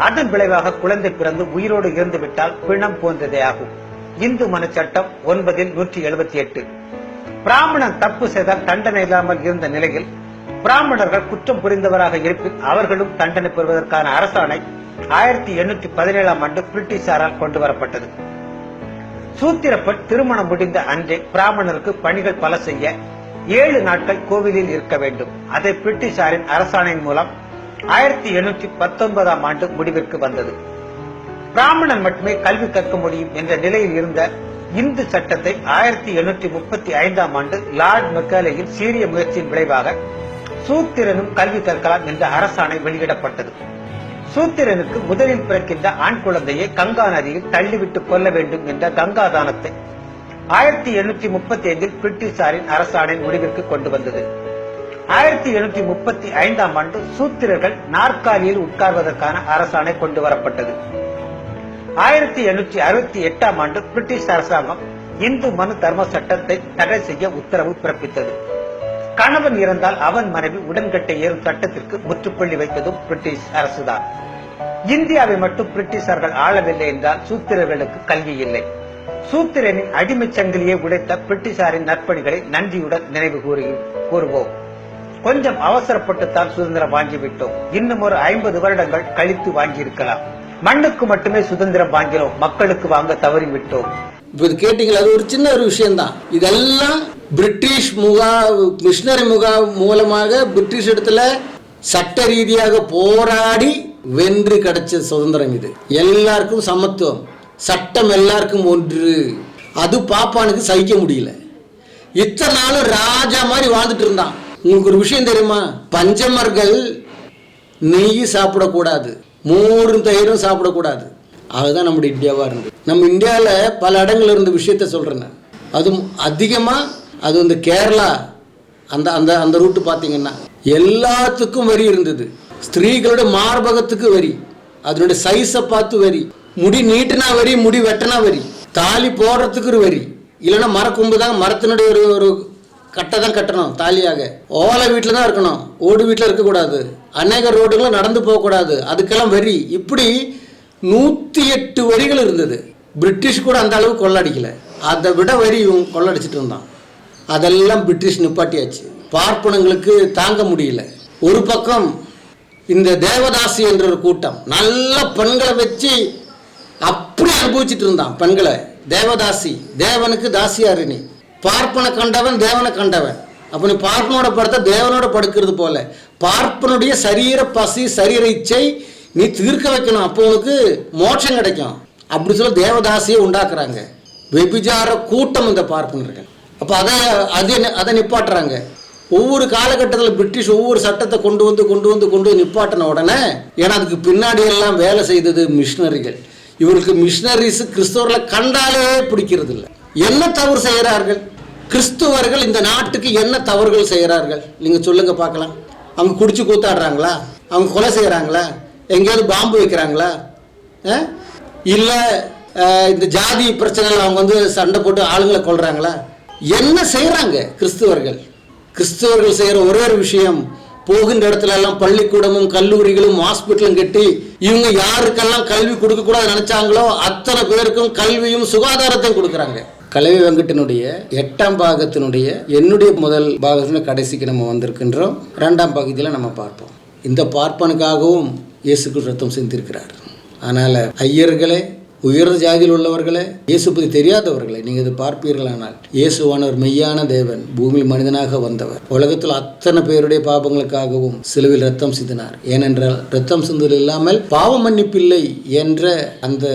அதன் விளைவாக குழந்தை பிறந்து உயிரோடு இருந்துவிட்டால் பிணம் போன்றதே ஆகும். இந்து மனு சட்டம் 9-178. பிராமணன் தப்பு செய்தால் தண்டனை இல்லாமல் இருந்த நிலையில் பிராமணர்கள் குற்றம் புரிந்தவராக இருப்பின் அவர்களும் தண்டனை பெறுவதற்கான அரசாணை 1817ஆம் ஆண்டு பிரிட்டிஷாரால் கொண்டு வரப்பட்டது. சூத்திரப்பெண் திருமணம் முடிந்த அன்றே பிராமணருக்கு பணிகள் பல செய்ய 7 நாட்கள் கோவிலில் இருக்க வேண்டும். அதை பிரிட்டிஷாரின் அரசாணையின் மூலம் 1819ஆம் ஆண்டு முடிவிற்கு வந்தது. பிராமணன் மட்டுமே கல்வி கற்க முடியும் என்ற நிலையில் இருந்த இந்து சட்டத்தை 1835ஆம் ஆண்டு லார்ட் மெக்காலேயின் சீரிய முயற்சியின் விளைவாக சூத்திரனும் கல்வி கற்கலாம் என்ற அரசாணை வெளியிடப்பட்டது. சூத்திரனுக்கு முதலில் பிறக்கின்ற ஆண் குழந்தையை கங்கா நதியில் தள்ளிவிட்டு கொள்ள வேண்டும் என்ற கங்காதானத்தை 1835இல் பிரிட்டிஷாரின் அரசாணை முடிவிற்கு கொண்டு வந்தது. 1835ஆம் ஆண்டு சூத்திரர்கள் நாற்காலியில் உட்கார்வதற்கான அரசாணை கொண்டு வரப்பட்டது. 1868ஆம் ஆண்டு பிரிட்டிஷ் அரசாங்கம் இந்து மனு தர்ம சட்டத்தை தடை செய்ய உத்தரவு பிறப்பித்தது. கணவன் இறந்தால் அவன் மனைவி உடன்கட்டை ஏறும் சட்டத்திற்கு முற்றுப்புள்ளி வைத்ததும் பிரிட்டிஷ் அரசுதான். இந்தியாவை மட்டும் பிரிட்டிஷார்கள் ஆளவில்லை என்றால் சூத்திரர்களுக்கு கல்வி இல்லை. சூத்திரனின் அடிமை சங்கிலியை உடைத்த பிரிட்டிஷாரின் நற்பணிகளை நன்றியுடன் நினைவு கூறுவோம். கொஞ்சம் அவசரப்பட்டுத்தான் சுதந்திரம் வாங்கிவிட்டோம். இன்னும் ஒரு 50 வருடங்கள் கழித்து வாங்கியிருக்கலாம். மண்ணுக்கு மட்டுமே சுதந்திரம் வாங்கினோம், மக்களுக்கு வாங்க தவறிவிட்டோம். இப்ப கேட்டீங்களா, அது ஒரு சின்ன ஒரு விஷயம்தான். இதெல்லாம் பிரிட்டிஷ் மிஷனரி மூலமாக பிரிட்டிஷ் இடத்துல சட்ட ரீதியாக போராடி வென்று கிடைச்ச சுதந்திரம். இது எல்லாருக்கும் சமத்துவம், சட்டம் எல்லாருக்கும் ஒன்று. அது பாப்பானுக்கு சகிக்க முடியல. இத்தனை நாளும் ராஜா மாதிரி வாழ்ந்துட்டு இருந்தான். உங்களுக்கு ஒரு விஷயம் தெரியுமா, பஞ்சமர்கள் நெய் சாப்பிடக்கூடாது, மோரும் தயிரும் சாப்பிடக்கூடாது. அதுதான் நம்முடைய இந்தியாவா இருந்தது. நம்ம இந்தியாவில் பல இடங்கள்ல இருந்த விஷயத்த சொல்றேன். அதுவும் அதிகமாக அது வந்து கேரளா அந்த அந்த அந்த ரூட்டு பார்த்தீங்கன்னா எல்லாத்துக்கும் வரி இருந்தது. ஸ்திரீகளோட மார்பகத்துக்கு வரி, அதனுடைய சைஸை பார்த்து வரி, முடி நீட்டினா வரி, முடி வெட்டனா வரி, தாலி போடுறதுக்கு ஒரு வரி, இல்லைன்னா மரக்கொம்பு தான், மரத்தினுடைய ஒரு கட்டை தான் கட்டணும் தாலியாக. ஓலை வீட்டில் தான் இருக்கணும், ஓடு வீட்டில் இருக்கக்கூடாது, அநேக ரோடுகளும் நடந்து போகக்கூடாது, அதுக்கெல்லாம் வரி. இப்படி 108 வரிகள் இருந்தது. பிரிட்டிஷ் கூட அந்த அளவு கொள்ளடிக்கல. அதை விட வரி இவங்க கொள்ளடிச்சிட்டு இருந்தான். அதெல்லாம் பிரிட்டிஷ் நிப்பாட்டியாச்சு. பார்ப்பனங்களுக்கு தாங்க முடியல. ஒரு பக்கம் இந்த தேவதாசி என்ற ஒரு கூட்டம் நல்ல பெண்களை வச்சு அப்படி அனுபவிச்சுட்டு இருந்தான். பெண்களை தேவதாசி, தேவனுக்கு தாசியாரு நீ. பார்ப்பனை கண்டவன் தேவனை கண்டவன். அப்போ நீ பார்ப்பனோட படுத்த தேவனோட படுக்கிறது போல பார்ப்பனுடைய சரீர பசி சரீர இச்சை நீ தீர்க்க வைக்கணும், அப்போ உனக்கு மோட்சம் கிடைக்கும் அப்படி சொல்ல தேவதாசியை உண்டாக்குறாங்க. வெபிச்சார கூட்டம் இந்த பார்ப்பனர்கள். அப்போ அதை நிப்பாட்டுறாங்க. ஒவ்வொரு காலகட்டத்தில் பிரிட்டிஷ் ஒவ்வொரு சட்டத்தை கொண்டு வந்து நிப்பாட்டின உடனே, ஏன்னா அதுக்கு பின்னாடி எல்லாம் வேலை செய்தது மிஷினரிகள். இவருக்கு மிஷினரிஸ் கிறிஸ்தவர்களை கண்டாலே பிடிக்கிறது இல்லை. என்ன தவறு செய்கிறார்கள் கிறிஸ்துவர்கள்? இந்த நாட்டுக்கு என்ன தவறுகள் செய்கிறார்கள் நீங்கள் சொல்லுங்க பார்க்கலாம். அவங்க குடிச்சு கூத்தாடுறாங்களா? அவங்க கொலை செய்கிறாங்களா? எங்கேயாவது பாம்பு வைக்கிறாங்களா? இல்லை இந்த ஜாதி பிரச்சனைகள் அவங்க வந்து சண்டை போட்டு ஆளுங்களை கொள்றாங்களா? என்ன செய்கிறாங்க கிறிஸ்தவர்கள் செய்கிற ஒரே ஒரு விஷயம், போகின்ற இடத்துல எல்லாம் பள்ளிக்கூடமும் கல்லூரிகளும் ஹாஸ்பிட்டலும் கட்டி இவங்க யாருக்கெல்லாம் கல்வி கொடுக்கக்கூடாது நினைச்சாங்களோ அத்தனை பேருக்கும் கல்வியும் சுகாதாரத்தையும் கொடுக்குறாங்க. கலவை வெங்கட்டினுடைய 8ஆம் பாகத்தினுடைய என்னுடைய முதல் பாகத்தினுடைய கடைசிக்கு நம்ம வந்திருக்கின்றோம். 2ஆம் பகுதியில் நம்ம பார்ப்போம். இந்த பார்ப்பனுக்காகவும் இயேசு கிறிஸ்து ரத்தம் சிந்திருக்கிறார். அதனால் ஐயர்களே, உயர்ந்த ஜாதியில் உள்ளவர்களே, இயேசு பற்றி தெரியாதவர்களை நீங்கள் இது பார்ப்பீர்களானால், இயேசுவானவர் மெய்யான தேவன், பூமியில் மனிதனாக வந்தவர், உலகத்தில் அத்தனை பேருடைய பாவங்களுக்காகவும் சிலுவையில் ரத்தம் சிந்தினார். ஏனென்றால் ரத்தம் சிந்துதல் இல்லாமல் பாவ மன்னிப்பில்லை என்ற அந்த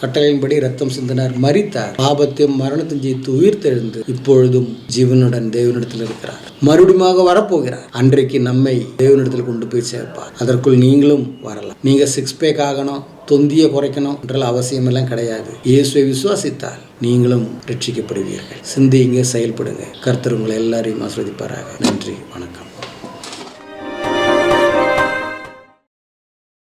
கட்டளையின்படி ரத்தம் சிந்தினார், மரித்தார், பாவத்தையும் மரணத்தையும் ஜெயித்து உயிர் தெழுந்து இப்பொழுதும் ஜீவனுடன் தேவனிடத்தில் இருக்கிறார், மறுபடியும் வரப்போகிறார். அன்றைக்கு நம்மை தேவனிடத்தில் கொண்டு போய் சேர்ப்பார். அதற்குள் நீங்களும் வரலாம். நீங்கள் 6 பேக் ஆகணும், தொந்தியை குறைக்கணும் என்ற அவசியமெல்லாம் கிடையாது. இயேசுவை விசுவாசித்தால் நீங்களும் ரட்சிக்கப்படுவீர்கள். சிந்திங்க, செயல்படுங்க. கர்த்தர் உங்களை எல்லாரையும் ஆசீர்வதிப்பாராக. நன்றி, வணக்கம்.